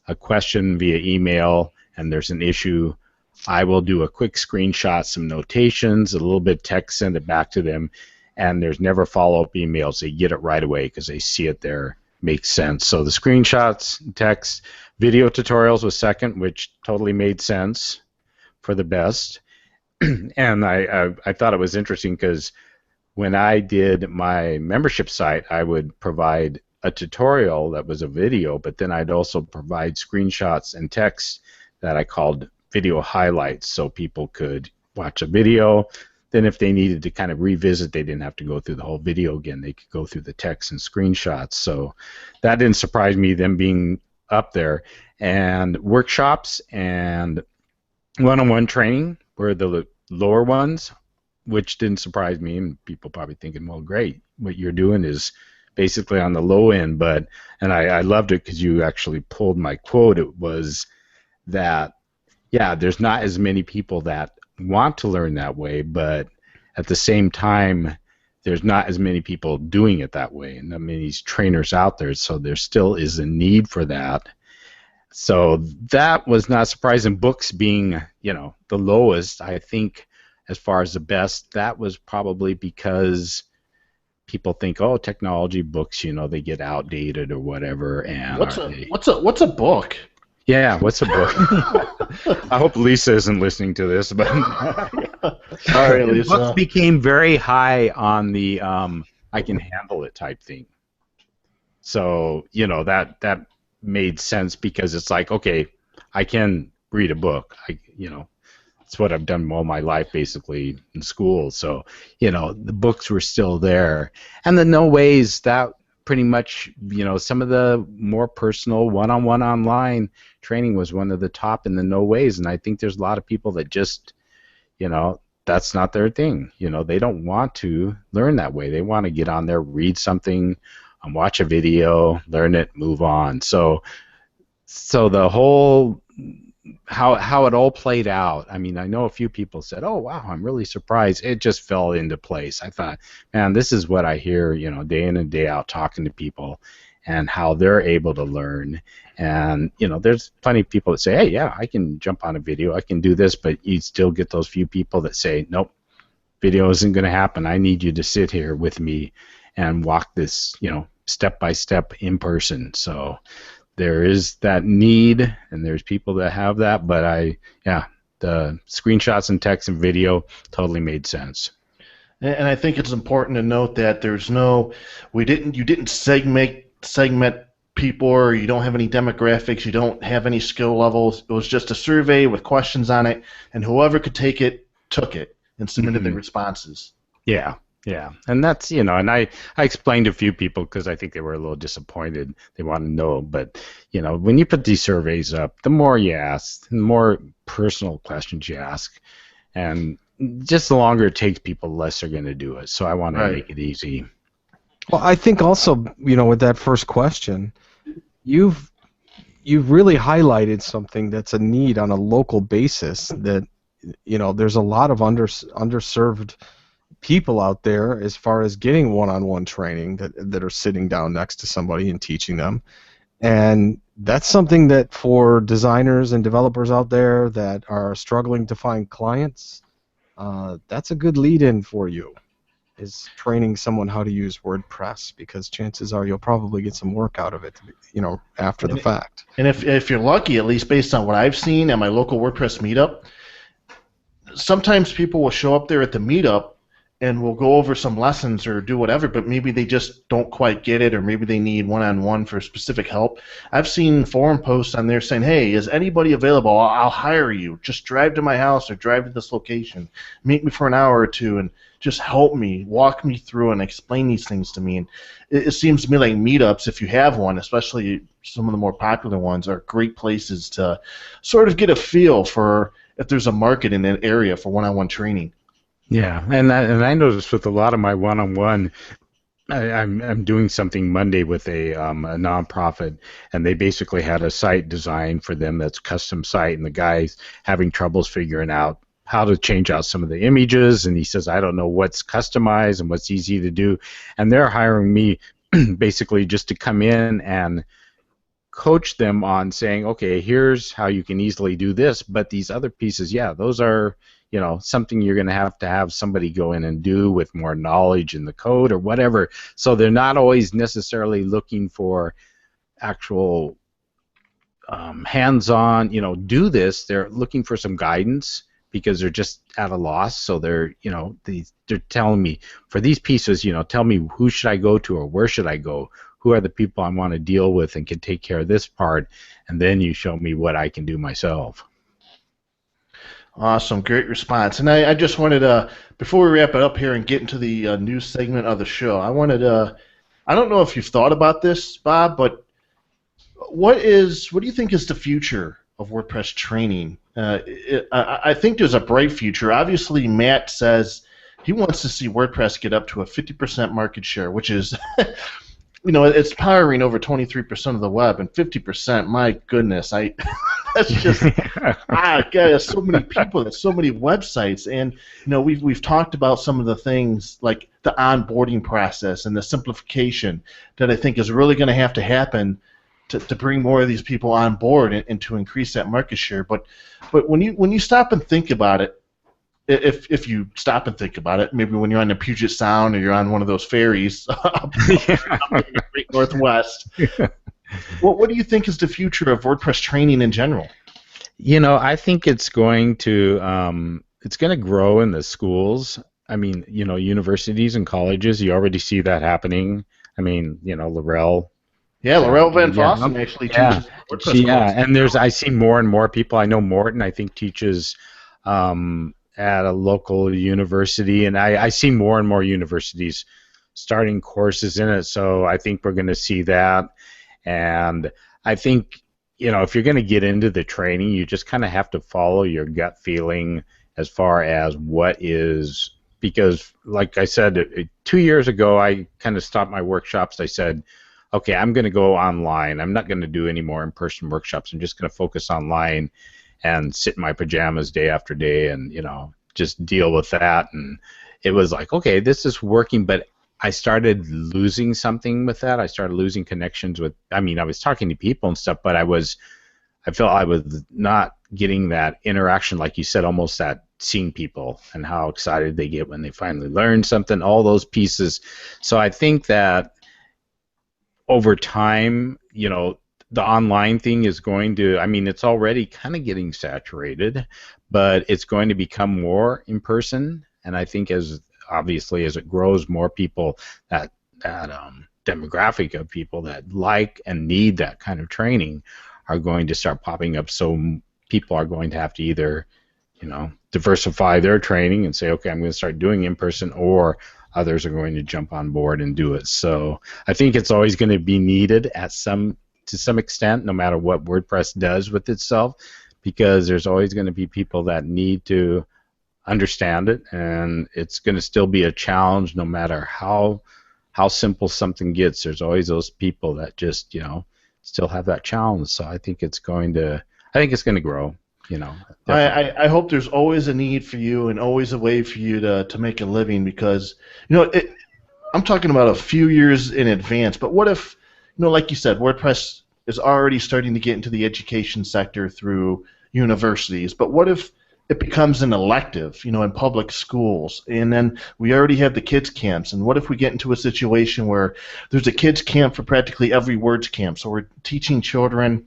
a question via email and there's an issue, I will do a quick screenshot, some notations, a little bit of text, send it back to them, and there's never follow-up emails. They get it right away because they see it there. Makes sense. So the screenshots, text, video tutorials was second, which totally made sense for the best. And I thought it was interesting because when I did my membership site, I would provide a tutorial that was a video, but then I'd also provide screenshots and text that I called video highlights, so people could watch a video. Then if they needed to kind of revisit, they didn't have to go through the whole video again. They could go through the text and screenshots. So that didn't surprise me, them being up there. And workshops and one-on-one training were the lower ones, which didn't surprise me. And people probably thinking, well, great, what you're doing is basically on the low end. But, and I loved it because you actually pulled my quote. It was that, yeah, there's not as many people that want to learn that way, but at the same time, there's not as many people doing it that way, and not many trainers out there, so there still is a need for that. So that was not surprising. Books being, you know, the lowest, I think, as far as the best, that was probably because people think, oh, technology books, you know, they get outdated or whatever. And what's a book? Yeah, what's a book? I hope Lisa isn't listening to this, but sorry, Lisa. Books became very high on the I can handle it type thing. So, you know, that made sense because it's like, okay, I can read a book. You know, it's what I've done all my life basically in school. So, you know, the books were still there. And the no ways, that pretty much, you know, some of the more personal one-on-one online training was one of the top in the no ways, and I think there's a lot of people that just, you know, that's not their thing. You know, they don't want to learn that way. They want to get on there, read something, watch a video, learn it, move on. So the whole how it all played out, I mean, I know a few people said, oh, wow, I'm really surprised. It just fell into place. I thought, man, this is what I hear, you know, day in and day out talking to people and how they're able to learn. And, you know, there's plenty of people that say, hey, yeah, I can jump on a video, I can do this, but you still get those few people that say, nope, video isn't going to happen. I need you to sit here with me and walk this, you know, step by step in person. So there is that need, and there's people that have that, but the screenshots and text and video totally made sense. And I think it's important to note that you didn't segment people, or you don't have any demographics, you don't have any skill levels. It was just a survey with questions on it, and whoever could take it took it and submitted their responses. Yeah. Yeah, and that's, you know, and I explained to a few people because I think they were a little disappointed. They want to know, but, you know, when you put these surveys up, the more you ask, the more personal questions you ask, and just the longer it takes people, the less they're going to do it. So I want to make it easy. Well, I think also, you know, with that first question, you've really highlighted something that's a need on a local basis, that, you know, there's a lot of underserved people out there as far as getting one-on-one training that are sitting down next to somebody and teaching them. And that's something that for designers and developers out there that are struggling to find clients, that's a good lead-in for you, is training someone how to use WordPress, because chances are you'll probably get some work out of it, you know, after the fact. And if you're lucky, at least based on what I've seen at my local WordPress meetup, sometimes people will show up there at the meetup and we'll go over some lessons or do whatever, but maybe they just don't quite get it, or maybe they need one-on-one for specific help. I've seen forum posts on there saying, hey, is anybody available? I'll hire you. Just drive to my house or drive to this location. Meet me for an hour or two and just help me, walk me through and explain these things to me. And it seems to me like meetups, if you have one, especially some of the more popular ones, are great places to sort of get a feel for if there's a market in that area for one-on-one training. Yeah, and I noticed with a lot of my one-on-one, I'm doing something Monday with a nonprofit, and they basically had a site designed for them that's custom site, and the guy's having troubles figuring out how to change out some of the images, and he says, I don't know what's customized and what's easy to do, and they're hiring me basically just to come in and coach them on saying, okay, here's how you can easily do this, but these other pieces, yeah, those are, you know, something you're going to have somebody go in and do with more knowledge in the code or whatever. So they're not always necessarily looking for actual hands-on, you know, do this. They're looking for some guidance because they're just at a loss. So they're, you know, they're telling me for these pieces, you know, tell me who should I go to or where should I go? who are the people I want to deal with and can take care of this part, and then you show me what I can do myself. Awesome, great response. And I just wanted to, before we wrap it up here and get into the news segment of the show, I wanted to, I don't know if you've thought about this, Bob, but what do you think is the future of WordPress training? I think there's a bright future. Obviously, Matt says he wants to see WordPress get up to a 50% market share, which is, it's powering over 23% of the web, and 50%, my goodness, that's just, God, there's so many people, there's so many websites, and we've talked about some of the things like the onboarding process and the simplification that I think is really going to have to happen to bring more of these people on board and to increase that market share. But when you stop and think about it, if you stop and think about it, maybe when you're on the Puget Sound or you're on one of those ferries up in the Great Northwest, what do you think is the future of WordPress training in general? I think it's going to grow in the schools. I mean, universities and colleges. You already see that happening. I mean, Laurel. Yeah, Laurel Van Fossen actually teaches WordPress courses. And I see more and more people. I know Morton, I think, teaches at a local university, and I see more and more universities starting courses in it, so I think we're going to see that. And I think, if you're going to get into the training, you just kind of have to follow your gut feeling as far as what is, because like I said, 2 years ago, I kind of stopped my workshops. I said, okay, I'm going to go online. I'm not going to do any more in-person workshops. I'm just going to focus online and sit in my pajamas day after day and, just deal with that. And it was like, okay, this is working, but I started losing something with that. I started losing connections with, I was talking to people and stuff, but I felt I was not getting that interaction, like you said, almost that seeing people and how excited they get when they finally learn something, all those pieces. So I think that over time, the online thing is going to, it's already kind of getting saturated, but it's going to become more in person. And I think obviously as it grows, more people, that demographic of people that like and need that kind of training are going to start popping up. So people are going to have to either, diversify their training and say, okay, I'm going to start doing in person, or others are going to jump on board and do it. So I think it's always going to be needed to some extent, no matter what WordPress does with itself, because there's always going to be people that need to understand it, and it's going to still be a challenge no matter how simple something gets. There's always those people that just still have that challenge. So I think it's going to grow. I hope there's always a need for you and always a way for you to make a living, because I'm talking about a few years in advance. But what if, like you said, WordPress is already starting to get into the education sector through universities, but what if it becomes an elective, in public schools, and then we already have the kids camps, and what if we get into a situation where there's a kids camp for practically every words camp, so we're teaching children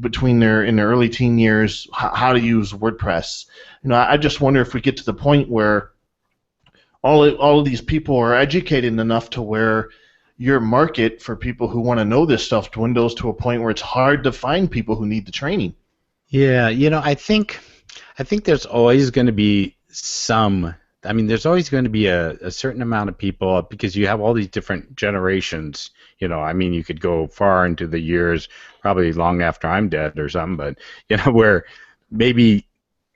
between in their early teen years how to use WordPress. I just wonder if we get to the point where all of these people are educated enough to where your market for people who want to know this stuff dwindles to a point where it's hard to find people who need the training. Yeah, I think there's always going to be there's always going to be a certain amount of people, because you have all these different generations. You could go far into the years, probably long after I'm dead or something, but where maybe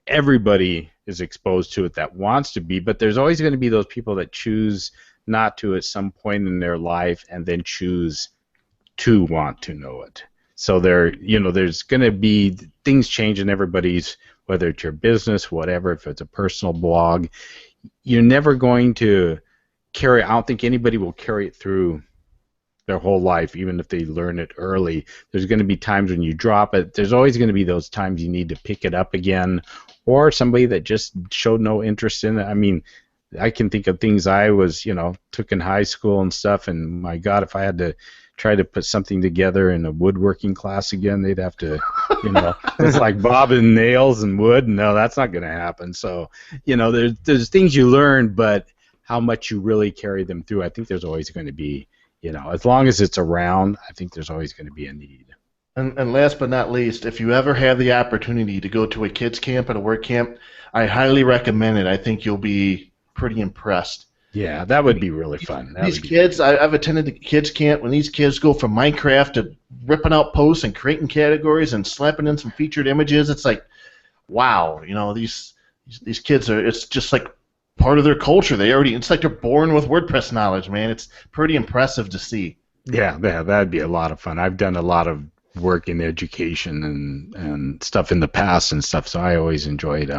everybody is exposed to it that wants to be, but there's always going to be those people that choose not to at some point in their life, and then choose to want to know it. So there's going to be things change in everybody's, whether it's your business, whatever, if it's a personal blog, you're never going to I don't think anybody will carry it through their whole life, even if they learn it early. There's going to be times when you drop it. There's always going to be those times you need to pick it up again, or somebody that just showed no interest in it. I can think of things I was, took in high school and stuff, and my God, if I had to try to put something together in a woodworking class again, they'd have to, it's like bobbing nails and wood. No, that's not going to happen. So, there's things you learn, but how much you really carry them through, I think there's always going to be, as long as it's around, I think there's always going to be a need. And last but not least, if you ever have the opportunity to go to a kids camp at a work camp, I highly recommend it. I think you'll be pretty impressed. Yeah, that would be really fun. These kids, I've attended the kids camp. When these kids go from Minecraft to ripping out posts and creating categories and slapping in some featured images, it's like, wow, these kids are. It's just like part of their culture. It's like they're born with WordPress knowledge, man. It's pretty impressive to see. Yeah, that'd be a lot of fun. I've done a lot of work in education and stuff in the past and stuff, so I always enjoyed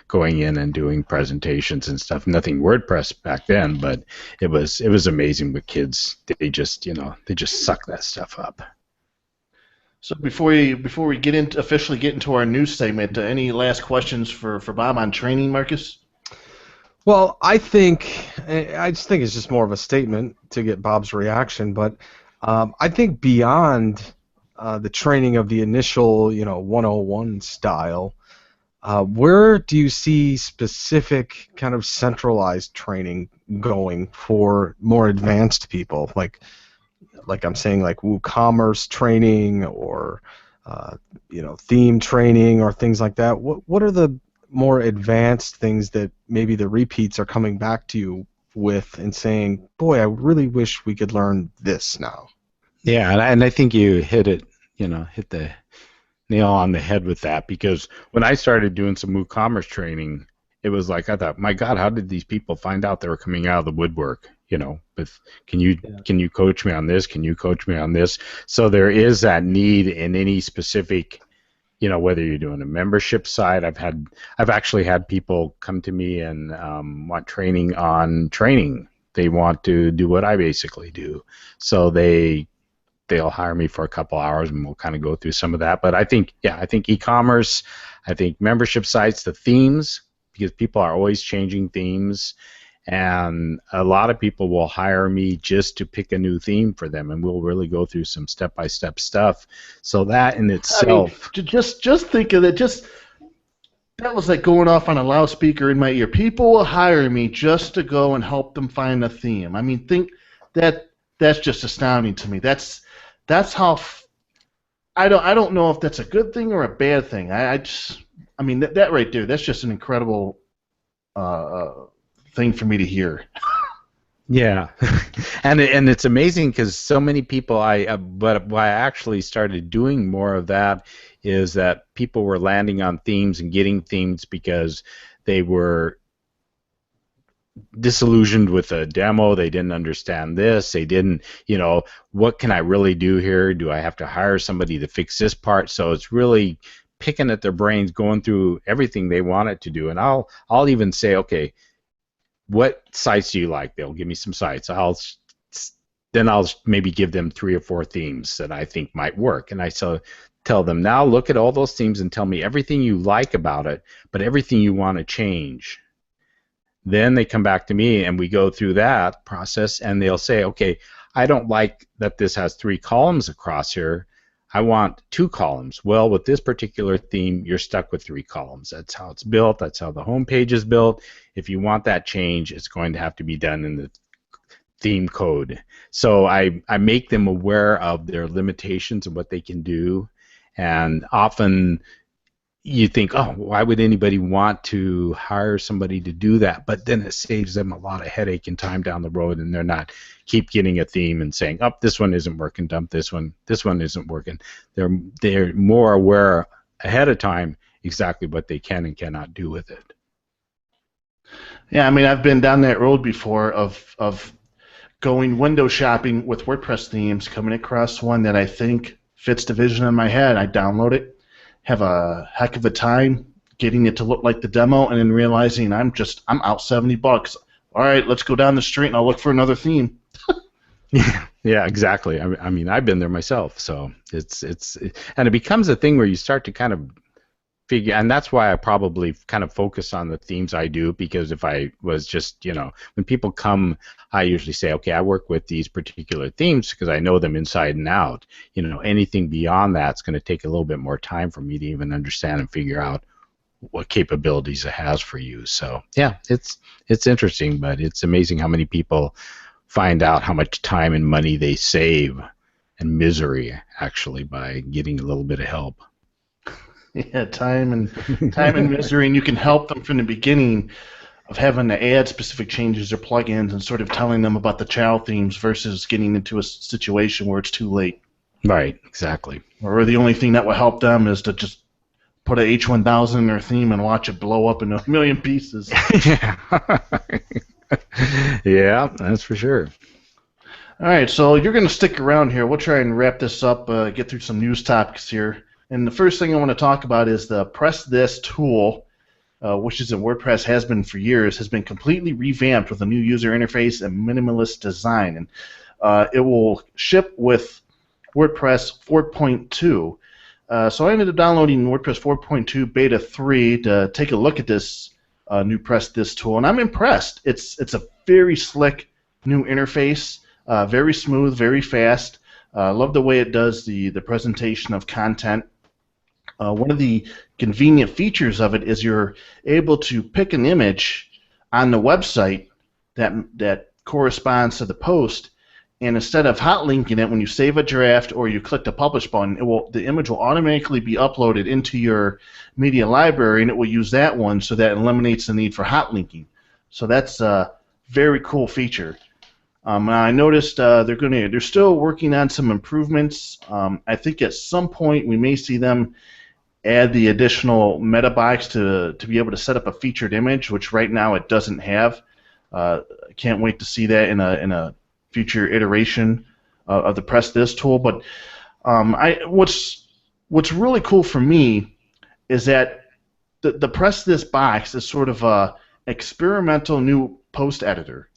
going in and doing presentations and stuff. Nothing WordPress back then, but it was amazing with kids. They just suck that stuff up. So before we officially get into our news segment, any last questions for Bob on training, Marcus? Well, I just think it's just more of a statement to get Bob's reaction, but I think beyond the training of the initial, 101 style, where do you see specific kind of centralized training going for more advanced people, like I'm saying, like WooCommerce training or theme training or things like that? What are the more advanced things that maybe the repeats are coming back to you with and saying, boy, I really wish we could learn this now? Yeah, and I think you hit the nail on the head with that, because when I started doing some WooCommerce training, it was like, I thought, my God, how did these people find out they were coming out of the woodwork? With can you coach me on this? Can you coach me on this? So there is that need in any specific, whether you're doing a membership site. I've actually had people come to me and want training on training. They want to do what I basically do, so they'll hire me for a couple hours and we'll kind of go through some of that. But I think e-commerce, I think membership sites, the themes, because people are always changing themes, and a lot of people will hire me just to pick a new theme for them, and we'll really go through some step-by-step stuff. So that in itself, just think of it. That was like going off on a loudspeaker in my ear. People will hire me just to go and help them find a theme. I mean, that's just astounding to me. That's how. I don't know if that's a good thing or a bad thing. That right there, that's just an incredible thing for me to hear. Yeah, and it's amazing because so many people. But why I actually started doing more of that is that people were landing on themes and getting themes because they were disillusioned with a demo. They didn't understand this. They didn't, what can I really do here? Do I have to hire somebody to fix this part? So it's really picking at their brains, going through everything they want it to do. And I'll even say, okay, what sites do you like? They'll give me some sites. I'll maybe give them 3 or 4 themes that I think might work. And I tell them, now look at all those themes and tell me everything you like about it, but everything you want to change. Then they come back to me and we go through that process, and they'll say, okay, I don't like that this has 3 columns across here. I want 2 columns. Well, with this particular theme, you're stuck with 3 columns. That's how it's built. That's how the home page is built. If you want that change, it's going to have to be done in the theme code. So I make them aware of their limitations and what they can do. And often you think, oh, why would anybody want to hire somebody to do that? But then it saves them a lot of headache and time down the road, and they're not keep getting a theme and saying, oh, this one isn't working, dump this one isn't working. They're more aware ahead of time exactly what they can and cannot do with it. Yeah, I've been down that road before of going window shopping with WordPress themes, coming across one that I think fits the vision in my head. I download it, have a heck of a time getting it to look like the demo, and then realizing I'm out $70. All right, let's go down the street and I'll look for another theme. Yeah, exactly. I've been there myself. So and it becomes a thing where you start to kind of figure, and that's why I probably kind of focus on the themes I do, because if I was just, when people come, I usually say, okay, I work with these particular themes because I know them inside and out. Anything beyond that's going to take a little bit more time for me to even understand and figure out what capabilities it has for you. So yeah, it's interesting, but it's amazing how many people find out how much time and money they save and misery actually by getting a little bit of help. Yeah, time and misery, and you can help them from the beginning of having to add specific changes or plugins and sort of telling them about the child themes versus getting into a situation where it's too late. Right, exactly. Or the only thing that will help them is to just put a H1000 in their theme and watch it blow up into a million pieces. Yeah. Yeah, that's for sure. All right, so you're going to stick around here. We'll try and wrap this up, get through some news topics here. And the first thing I want to talk about is the Press This tool, which is in WordPress, has been for years, has been completely revamped with a new user interface and minimalist design. And it will ship with WordPress 4.2. So I ended up downloading WordPress 4.2 Beta 3 to take a look at this new Press This tool, and I'm impressed. It's a very slick new interface, very smooth, very fast. I love the way it does the presentation of content. One of the convenient features of it is you're able to pick an image on the website that corresponds to the post, and instead of hot linking it when you save a draft or you click the publish button, the image will automatically be uploaded into your media library, and it will use that one, so that eliminates the need for hot linking. So that's a very cool feature. I noticed they're still working on some improvements. I think at some point we may see them add the additional meta box to be able to set up a featured image, which right now it doesn't have. I can't wait to see that in a future iteration of the Press This tool. But what's really cool for me is that the Press This box is sort of a experimental new post editor.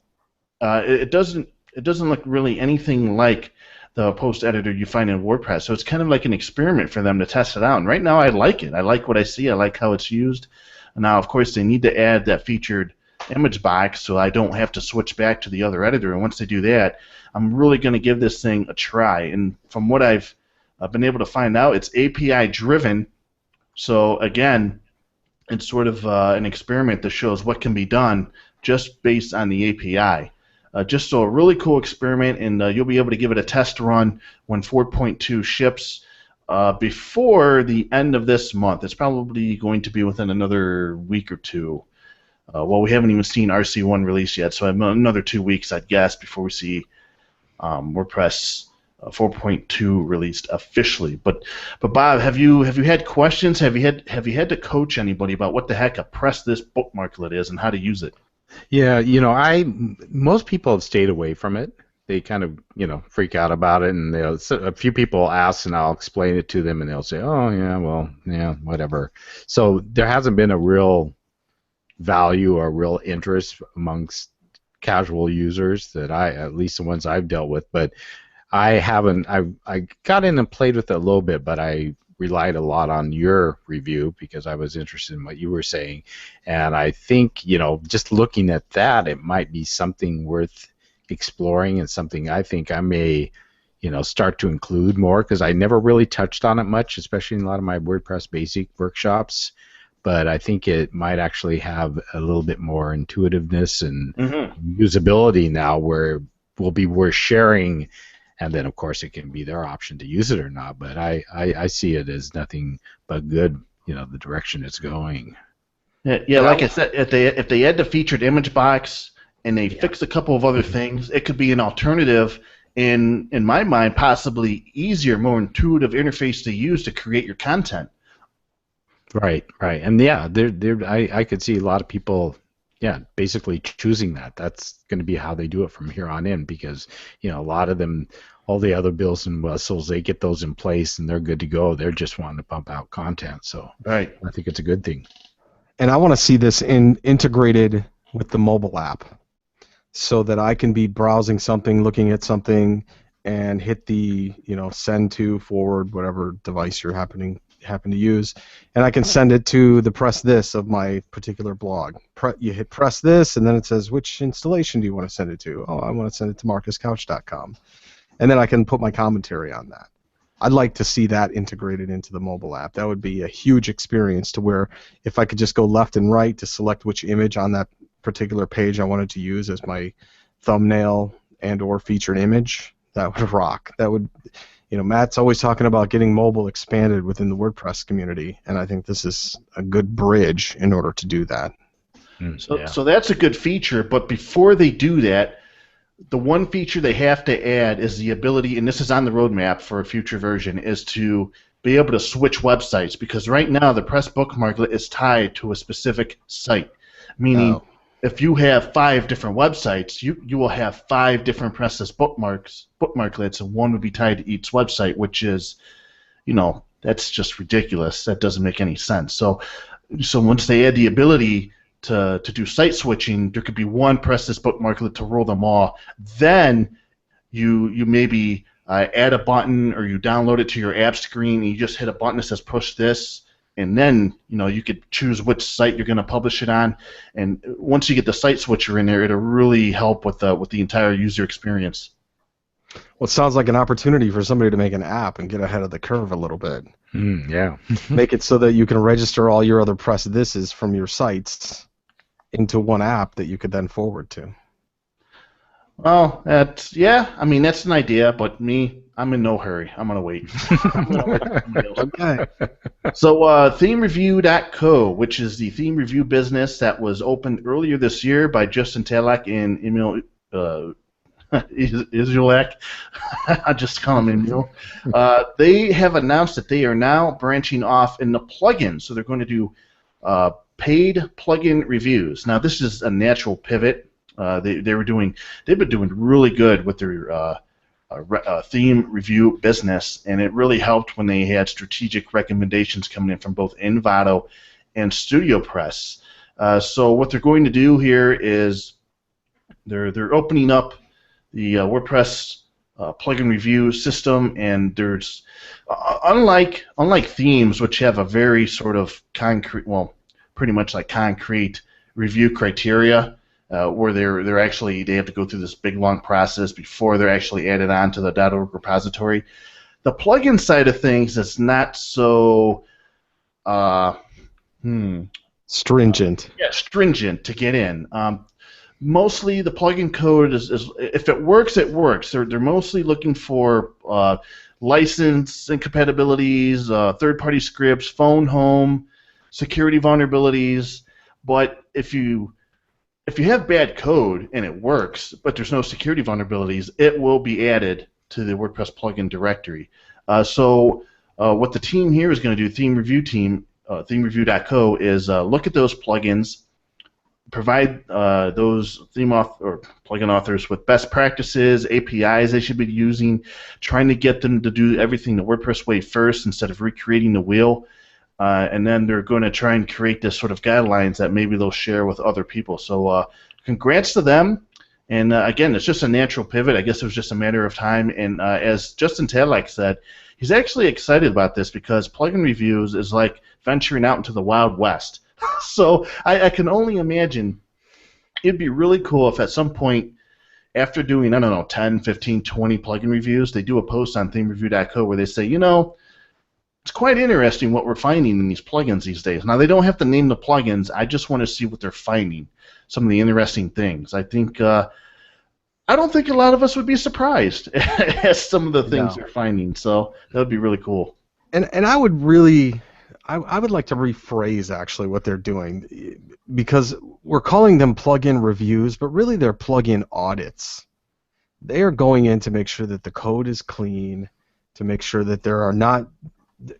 It doesn't look really anything like the post editor you find in WordPress, so it's kind of like an experiment for them to test it out. And right now I like it. I like what I see. I like how it's used. And now, of course, they need to add that featured image box so I don't have to switch back to the other editor. And once they do that, I'm really going to give this thing a try. And from what I've been able to find out, it's API driven. So again, it's sort of an experiment that shows what can be done just based on the API. Just so a really cool experiment, and you'll be able to give it a test run when 4.2 ships before the end of this month. It's probably going to be within another week or two. Well, we haven't even seen RC1 release yet, so another 2 weeks, I'd guess, before we see WordPress 4.2 released officially. But Bob, have you had questions? Have you had to coach anybody about what the heck a Press This bookmarklet is and how to use it? Yeah, most people have stayed away from it. They kind of, freak out about it, and a few people ask, and I'll explain it to them, and they'll say, "Oh, yeah, well, yeah, whatever." So there hasn't been a real value or real interest amongst casual users that at least the ones I've dealt with. But I haven't. I got in and played with it a little bit, but I relied a lot on your review because I was interested in what you were saying, and I think just looking at that, it might be something worth exploring and something I think I may start to include more, because I never really touched on it much, especially in a lot of my WordPress basic workshops. But I think it might actually have a little bit more intuitiveness and usability now, where will be worth sharing. And then, of course, it can be their option to use it or not. But I see it as nothing but good, the direction it's going. Yeah, like I said, if they add the featured image box and they fix a couple of other things, it could be an alternative, in my mind, possibly easier, more intuitive interface to use to create your content. Right. And yeah, I could see a lot of people, basically choosing that. That's going to be how they do it from here on in, because a lot of them, all the other bells and whistles, they get those in place and they're good to go. They're just wanting to pump out content. So right. I think it's a good thing. And I want to see this integrated with the mobile app, so that I can be browsing something, looking at something, and hit the send to, forward, whatever device you're happen to use, and I can send it to the Press This of my particular blog. You hit Press This, and then it says, which installation do you want to send it to? Oh, I want to send it to marcuscouch.com. And then I can put my commentary on that. I'd like to see that integrated into the mobile app. That would be a huge experience, to where if I could just go left and right to select which image on that particular page I wanted to use as my thumbnail and/or featured image, that would rock. That would, Matt's always talking about getting mobile expanded within the WordPress community, and I think this is a good bridge in order to do that. So that's a good feature, but before they do that, the one feature they have to add is the ability, and this is on the roadmap for a future version, is to be able to switch websites, because right now the press bookmarklet is tied to a specific site, meaning if you have 5 different websites, you will have 5 different presses bookmarklets, and one would be tied to each website, which is, that's just ridiculous. That doesn't make any sense. So once they add the ability to do site switching, there could be one presses bookmarklet to roll them all. Then you maybe add a button, or you download it to your app screen, and you just hit a button that says push this, and then you could choose which site you're going to publish it on. And once you get the site switcher in there, it'll really help with the entire user experience. Well, it sounds like an opportunity for somebody to make an app and get ahead of the curve a little bit. Yeah. Make it so that you can register all your other press thises from your sites into one app that you could then forward to. Well, that's an idea, but I'm in no hurry. I'm gonna wait. Okay. So ThemeReview.co, which is the theme review business that was opened earlier this year by Justin Talak and Emil Izulak. I just call him Emil. They have announced that they are now branching off in the plugins, so they're going to do paid plugin reviews. Now, this is a natural pivot. They've been doing really good with their theme review business, and it really helped when they had strategic recommendations coming in from both Envato and StudioPress. So what they're going to do here is they're opening up the WordPress plugin review system, and there's unlike themes, which have a very sort of concrete, well, pretty much like concrete review criteria. Where they have to go through this big long process before they're actually added on to the .org repository. The plugin side of things is not so stringent. Stringent to get in. Mostly the plugin code is if it works, it works. They're mostly looking for license incompatibilities, third-party scripts, phone home, security vulnerabilities. But if you have bad code and it works, but there's no security vulnerabilities, it will be added to the WordPress plugin directory. So what the team here is going to do, ThemeReview.co, is look at those plugins, provide those plugin authors with best practices, APIs they should be using, trying to get them to do everything the WordPress way first instead of recreating the wheel. And then they're going to try and create this sort of guidelines that maybe they'll share with other people. So congrats to them. And again, it's just a natural pivot. I guess it was just a matter of time. And as Justin Talak said, he's actually excited about this because plugin reviews is like venturing out into the Wild West. So I can only imagine it'd be really cool if at some point, after doing, 10, 15, 20 plugin reviews, they do a post on ThemeReview.co where they say, it's quite interesting what we're finding in these plugins these days. Now, they don't have to name the plugins. I just want to see what they're finding, some of the interesting things. I don't think a lot of us would be surprised at some of the things they're finding. So that would be really cool. And I would really, I would like to rephrase actually what they're doing, because we're calling them plugin reviews, but really they're plugin audits. They are going in to make sure that the code is clean, to make sure that there are not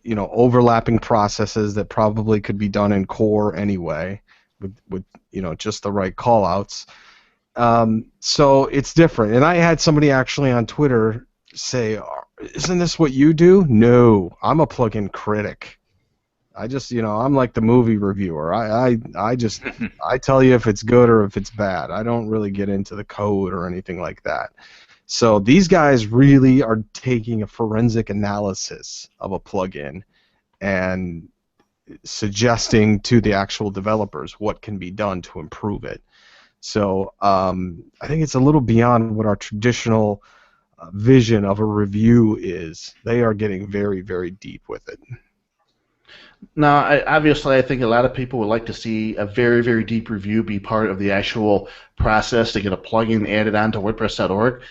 overlapping processes that probably could be done in core anyway, with just the right callouts. So it's different. And I had somebody actually on Twitter say, "Isn't this what you do?" No, I'm a plugin critic. I just, I'm like the movie reviewer. I just I tell you if it's good or if it's bad. I don't really get into the code or anything like that. So these guys really are taking a forensic analysis of a plugin and suggesting to the actual developers what can be done to improve it. So I think it's a little beyond what our traditional vision of a review is. They are getting very, very deep with it. Now, obviously, I think a lot of people would like to see a very, very deep review be part of the actual process to get a plugin added onto WordPress.org,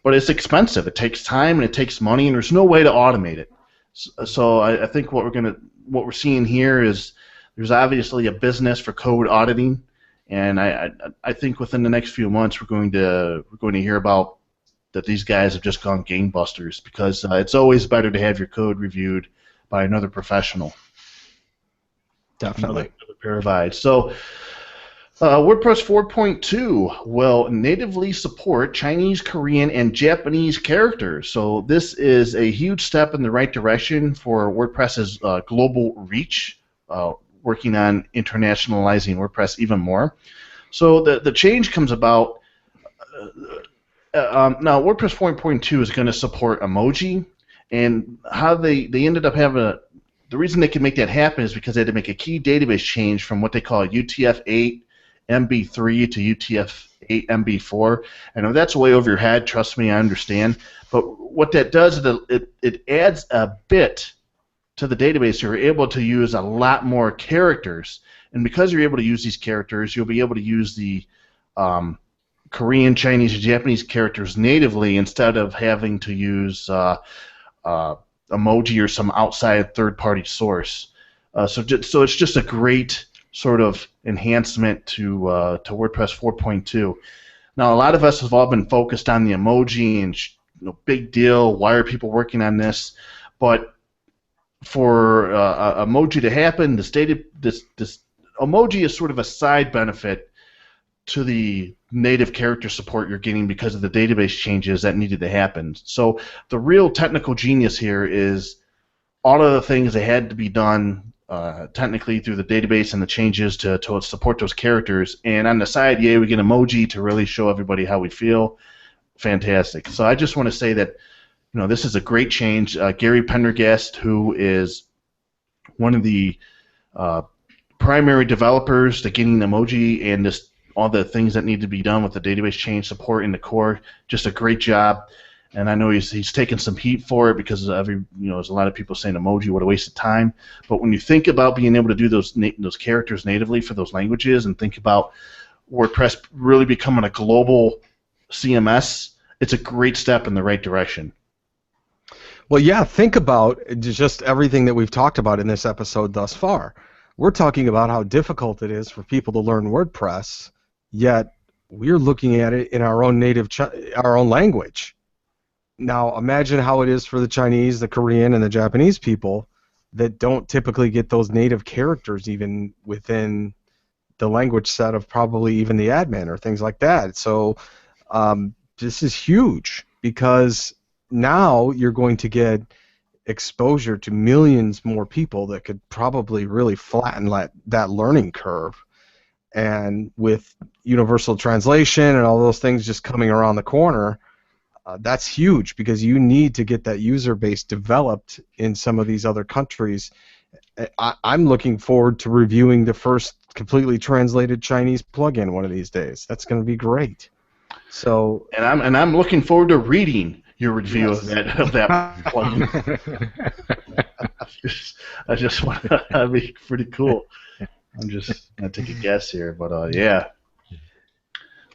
but it's expensive. It takes time and it takes money, and there's no way to automate it. So I think what we're seeing here is there's obviously a business for code auditing, and I think within the next few months we're going to hear about that these guys have just gone gangbusters because it's always better to have your code reviewed by another professional. Definitely. Another pair of eyes. So WordPress 4.2 will natively support Chinese, Korean, and Japanese characters. So this is a huge step in the right direction for WordPress's global reach, working on internationalizing WordPress even more. So the change comes about. Now, WordPress 4.2 is going to support emoji, and how they ended up having the reason they could make that happen is because they had to make a key database change from what they call UTF-8 MB3 to UTF-8 MB4. I know that's way over your head. Trust me, I understand. But what that does is it adds a bit to the database. You're able to use a lot more characters, and because you're able to use these characters, you'll be able to use the Korean, Chinese, and Japanese characters natively instead of having to use emoji or some outside third-party source. So it's just a great sort of enhancement to WordPress 4.2. Now, a lot of us have all been focused on the emoji and big deal. Why are people working on this? But for emoji to happen, this emoji is sort of a side benefit to the native character support you're getting because of the database changes that needed to happen. So the real technical genius here is all of the things that had to be done technically through the database and the changes to support those characters. And on the side, yeah, we get emoji to really show everybody how we feel. Fantastic. So I just want to say that this is a great change. Gary Pendergast, who is one of the primary developers to getting emoji and all the things that need to be done with the database change support in the core, just a great job. And I know he's taken some heat for it because there's a lot of people saying emoji, what a waste of time. But when you think about being able to do those characters natively for those languages, and think about WordPress really becoming a global CMS, it's a great step in the right direction. Well, yeah, think about just everything that we've talked about in this episode thus far. We're talking about how difficult it is for people to learn WordPress, yet we're looking at it in our own our own language. Now, imagine how it is for the Chinese, the Korean, and the Japanese people that don't typically get those native characters even within the language set of probably even the admin or things like that. So this is huge because now you're going to get exposure to millions more people that could probably really flatten that learning curve. And with universal translation and all those things just coming around the corner, that's huge because you need to get that user base developed in some of these other countries. I'm looking forward to reviewing the first completely translated Chinese plugin one of these days. That's going to be great. So, and I'm looking forward to reading your review of that plugin. I just want to be pretty cool. I'm just gonna take a guess here, but yeah.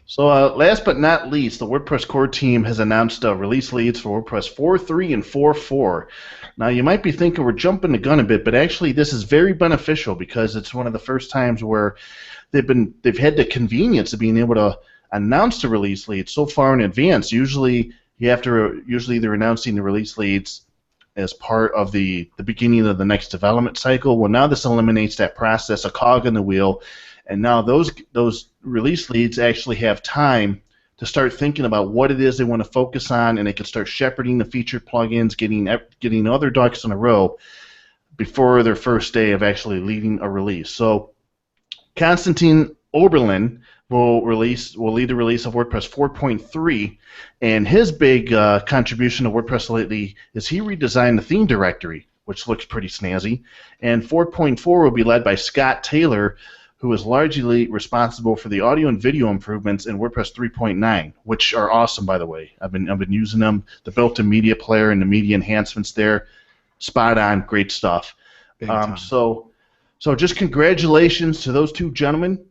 So last but not least, the WordPress core team has announced release leads for WordPress 4.3 and 4.4. Now you might be thinking we're jumping the gun a bit, but actually this is very beneficial because it's one of the first times where they've had the convenience of being able to announce the release leads so far in advance. Usually they're announcing the release leads as part of the beginning of the next development cycle. Well, now this eliminates that process, a cog in the wheel, and now those release leads actually have time to start thinking about what it is they want to focus on, and they can start shepherding the featured plugins, getting other ducks in a row before their first day of actually leading a release. So Konstantin Oberlin will lead the release of WordPress 4.3, and his big contribution to WordPress lately is he redesigned the theme directory, which looks pretty snazzy. And 4.4 will be led by Scott Taylor, who is largely responsible for the audio and video improvements in WordPress 3.9, which are awesome, by the way. I've been using them. The built-in media player and the media enhancements there, spot on, great stuff. Big time. So just congratulations to those two gentlemen.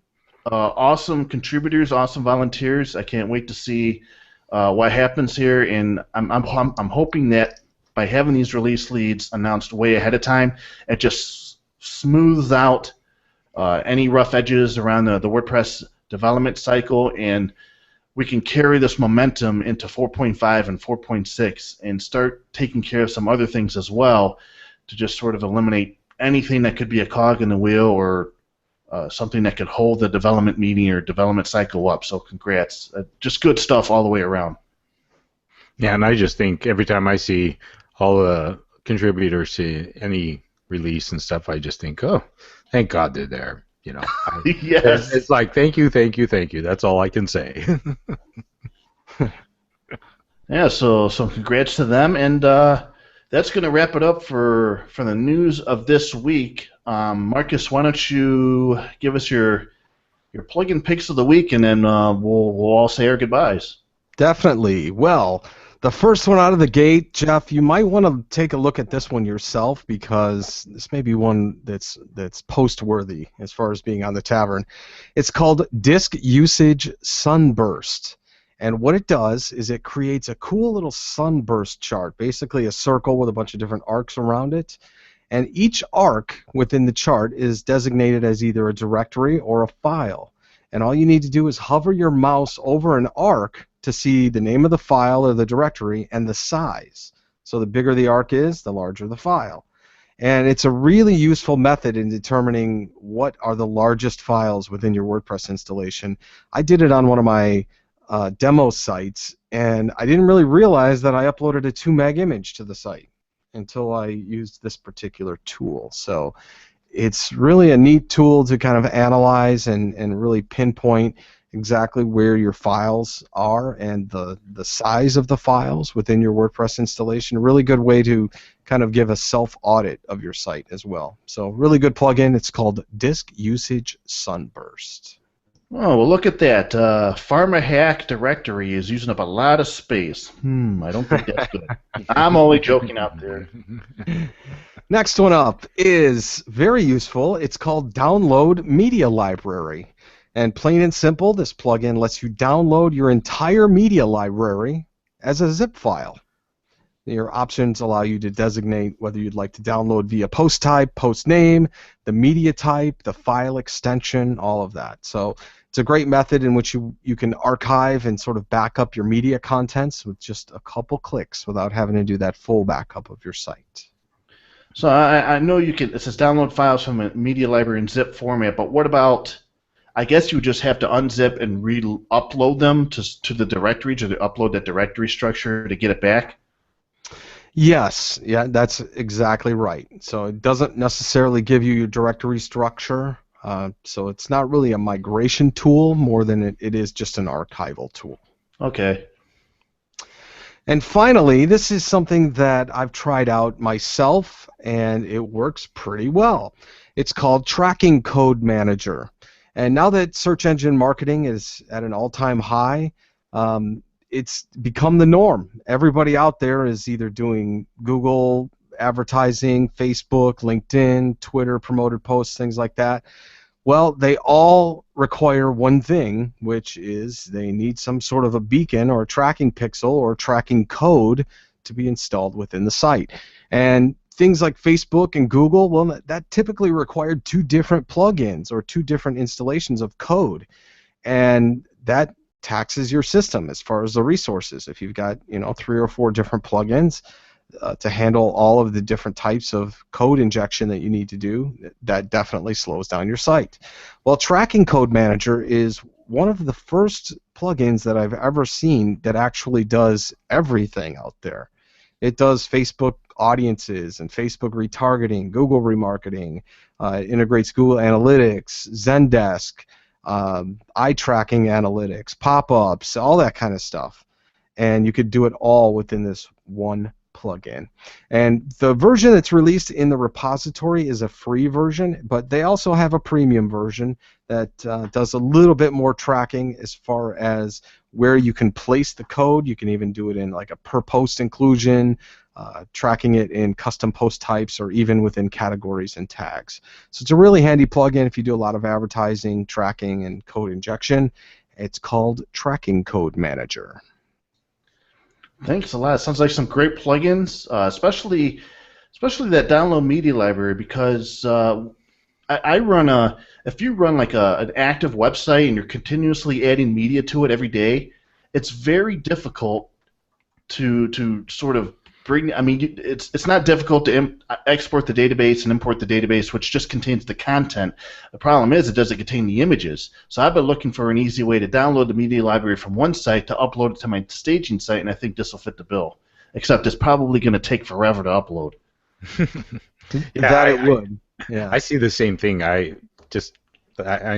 Awesome contributors, awesome volunteers. I can't wait to see what happens here, and I'm hoping that by having these release leads announced way ahead of time, it just smooths out any rough edges around the WordPress development cycle, and we can carry this momentum into 4.5 and 4.6 and start taking care of some other things as well to just sort of eliminate anything that could be a cog in the wheel or something that could hold the development meeting or development cycle up. So congrats. Just good stuff all the way around. Yeah, and I just think every time I see all the contributors to any release and stuff, I just think, oh, thank God they're there. You know, Yes. it's like thank you, thank you, thank you. That's all I can say. Yeah, so congrats to them, and that's going to wrap it up for the news of this week. Marcus, why don't you give us your plugin picks of the week, and then we'll all say our goodbyes. Definitely. Well, the first one out of the gate, Jeff, you might want to take a look at this one yourself because this may be one that's post-worthy as far as being on the tavern. It's called Disk Usage Sunburst. And what it does is it creates a cool little sunburst chart, basically a circle with a bunch of different arcs around it. And each arc within the chart is designated as either a directory or a file. And all you need to do is hover your mouse over an arc to see the name of the file or the directory and the size. So the bigger the arc is, the larger the file. And it's a really useful method in determining what are the largest files within your WordPress installation. I did it on one of my demo sites, and I didn't really realize that I uploaded a 2 meg image to the site until I used this particular tool. So it's really a neat tool to kind of analyze and really pinpoint exactly where your files are and the size of the files within your WordPress installation. A really good way to kind of give a self-audit of your site as well. So really good plugin. It's called Disk Usage Sunburst. Oh, well, look at that. Pharma Hack directory is using up a lot of space. I don't think that's good. I'm only joking out there. Next one up is very useful. It's called Download Media Library. And plain and simple, this plugin lets you download your entire media library as a zip file. Your options allow you to designate whether you'd like to download via post type, post name, the media type, the file extension, all of that. So it's a great method in which you can archive and sort of back up your media contents with just a couple clicks without having to do that full backup of your site. So I know you can. It says download files from a media library in zip format, but what about? I guess you would just have to unzip and re-upload them to the directory, to upload that directory structure to get it back? Yes, yeah, that's exactly right. So it doesn't necessarily give you your directory structure, so it's not really a migration tool more than it is just an archival tool. Okay. And finally, this is something that I've tried out myself, and it works pretty well. It's called Tracking Code Manager. And now that search engine marketing is at an all-time high, it's become the norm. Everybody out there is either doing Google advertising, Facebook, LinkedIn, Twitter, promoted posts, things like that. Well, they all require one thing, which is they need some sort of a beacon or a tracking pixel or tracking code to be installed within the site. And things like Facebook and Google, well, that typically required 2 different plugins or 2 different installations of code, and that taxes your system as far as the resources. If you've got 3 or 4 different plugins to handle all of the different types of code injection that you need to do, that definitely slows down your site. Well, Tracking Code Manager is one of the first plugins that I've ever seen that actually does everything out there. It does Facebook audiences and Facebook retargeting, Google remarketing, integrates Google Analytics, Zendesk, eye tracking analytics, pop-ups, all that kind of stuff. And you could do it all within this one plugin. And the version that's released in the repository is a free version, but they also have a premium version that does a little bit more tracking as far as where you can place the code. You can even do it in like a per post inclusion, tracking it in custom post types or even within categories and tags. So it's a really handy plugin if you do a lot of advertising, tracking, and code injection. It's called Tracking Code Manager. Thanks a lot. Sounds like some great plugins, especially that download media library, because I run if you run like an active website and you're continuously adding media to it every day, it's very difficult to sort of bring. I mean, it's not difficult to export the database and import the database, which just contains the content. The problem is it doesn't contain the images. So I've been looking for an easy way to download the media library from one site to upload it to my staging site, and I think this will fit the bill. Except it's probably going to take forever to upload. It would. Yeah. I see the same thing. I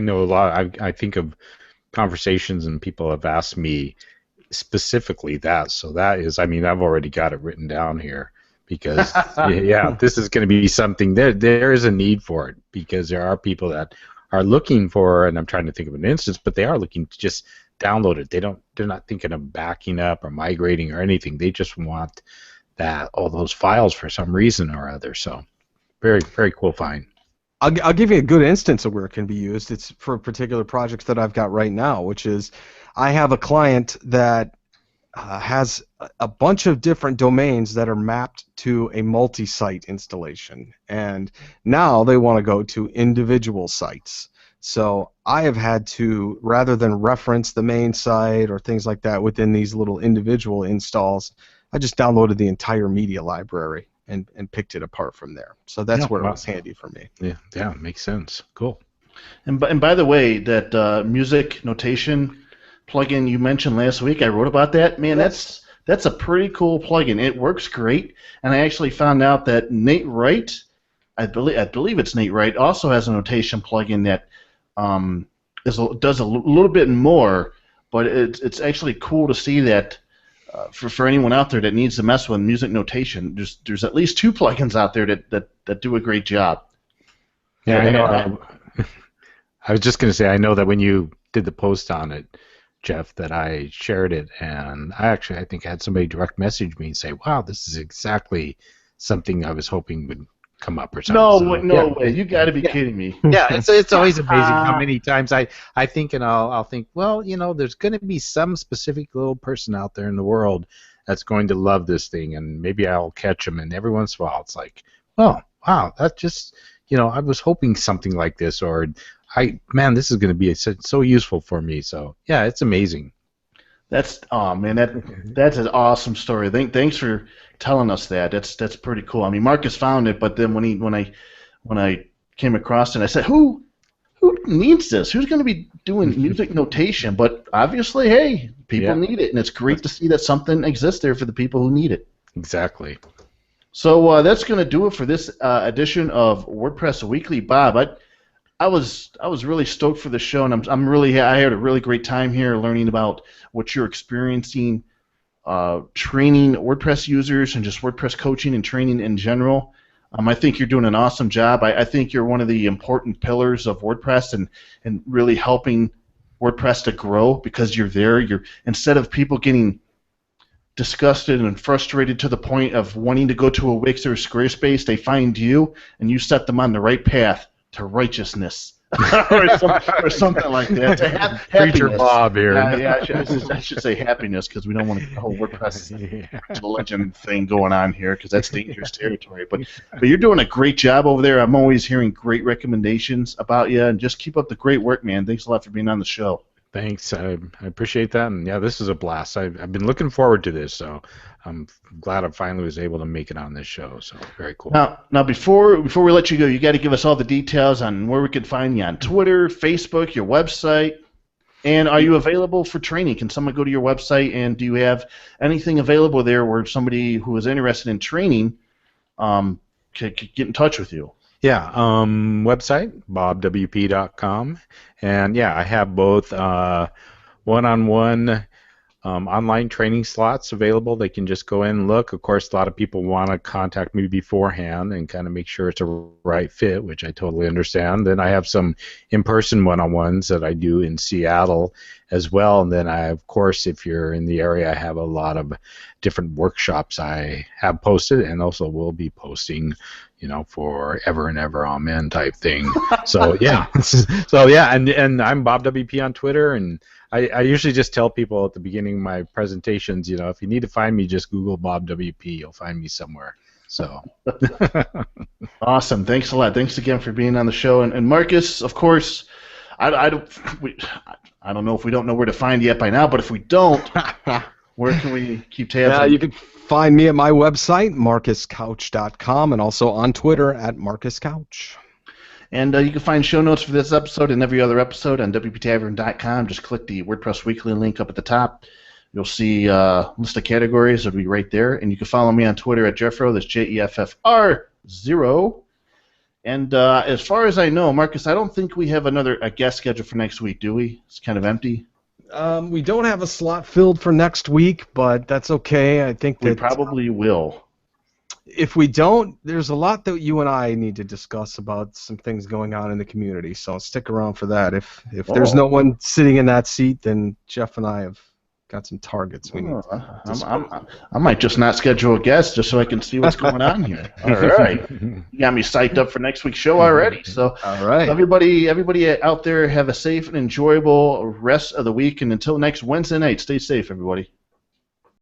know a lot. I think of conversations and people have asked me specifically that. So that is, I mean, I've already got it written down here because this is going to be something there is a need for it, because there are people that are looking for, and I'm trying to think of an instance, but they are looking to just download it. They're not thinking of backing up or migrating or anything. They just want all those files for some reason or other. So very, very cool find. I'll give you a good instance of where it can be used. It's for particular projects that I've got right now, which is I have a client that has a bunch of different domains that are mapped to a multi-site installation, and now they want to go to individual sites. So I have had to, rather than reference the main site or things like that within these little individual installs, I just downloaded the entire media library and picked it apart from there. So that's where it was handy for me. Yeah, makes sense. Cool. And by the way, that music notation plugin you mentioned last week, I wrote about that. Man, that's a pretty cool plugin. It works great, and I actually found out that Nate Wright, I believe it's Nate Wright, also has a notation plugin that does a little bit more, but it's actually cool to see that. For anyone out there that needs to mess with music notation, there's at least 2 plugins out there that do a great job. Yeah, I know. I was just going to say, I know that when you did the post on it, Jeff, that I shared it, and I think I had somebody direct message me and say, "Wow, this is exactly something I was hoping would come up," or something. No way! You got to be kidding me. Yeah, it's always amazing how many times I think, and I'll think, well, there's going to be some specific little person out there in the world that's going to love this thing, and maybe I'll catch them. And every once in a while, it's like, oh, wow, that just, I was hoping something like this, or this is going to be so useful for me. So yeah, it's amazing. That's that's an awesome story. Thanks for telling us that. That's pretty cool. I mean, Marcus found it, but then when I came across it, I said, who needs this? Who's going to be doing music notation? But obviously, hey, people need it, and it's great to see that something exists there for the people who need it. Exactly. So that's going to do it for this edition of WordPress Weekly. Bob, I was really stoked for the show, and I had a really great time here learning about what you're experiencing, training WordPress users, and just WordPress coaching and training in general. I think you're doing an awesome job. I think you're one of the important pillars of WordPress and really helping WordPress to grow, because you're there. Instead of people getting disgusted and frustrated to the point of wanting to go to a Wix or a Squarespace, they find you, and you set them on the right path to righteousness, or something like that. To happiness. Preacher Bob here. I should say happiness, because we don't want the whole WordPress religion thing going on here, because that's dangerous territory. But you're doing a great job over there. I'm always hearing great recommendations about you, and just keep up the great work, man. Thanks a lot for being on the show. Thanks. I appreciate that, and yeah, this is a blast. I've been looking forward to this, so I'm glad I finally was able to make it on this show. So very cool. Now before we let you go, you got to give us all the details on where we can find you on Twitter, Facebook, your website, and are you available for training? Can someone go to your website, and do you have anything available there where somebody who is interested in training could get in touch with you? Yeah, website, BobWP.com, and yeah, I have both one-on-one online training slots available. They can just go in and look. Of course, a lot of people want to contact me beforehand and kind of make sure it's a right fit, which I totally understand. Then I have some in-person one-on-ones that I do in Seattle, as well. And then of course, if you're in the area, I have a lot of different workshops I have posted and also will be posting, forever and ever, amen type thing. So yeah, and I'm BobWP on Twitter, and I usually just tell people at the beginning of my presentations, if you need to find me, just Google BobWP, you'll find me somewhere. So awesome. Thanks a lot. Thanks again for being on the show. And Marcus, of course, I don't know if we don't know where to find you yet by now, but if we don't, where can we keep tabs on? You can find me at my website, marcuscouch.com, and also on Twitter at marcuscouch. And you can find show notes for this episode and every other episode on WPTavern.com. Just click the WordPress Weekly link up at the top. You'll see a list of categories. It'll be right there. And you can follow me on Twitter at Jeffro. That's JEFFR0. And as far as I know, Marcus, I don't think we have a guest scheduled for next week, do we? It's kind of empty. We don't have a slot filled for next week, but that's okay. I think we probably will. If we don't, there's a lot that you and I need to discuss about some things going on in the community, so stick around for that. If there's no one sitting in that seat, then Jeff and I have got some targets we need. I might just not schedule a guest just so I can see what's going on here. All right. You got me psyched up for next week's show already. So all right. Everybody out there, have a safe and enjoyable rest of the week, and until next Wednesday night, stay safe, everybody.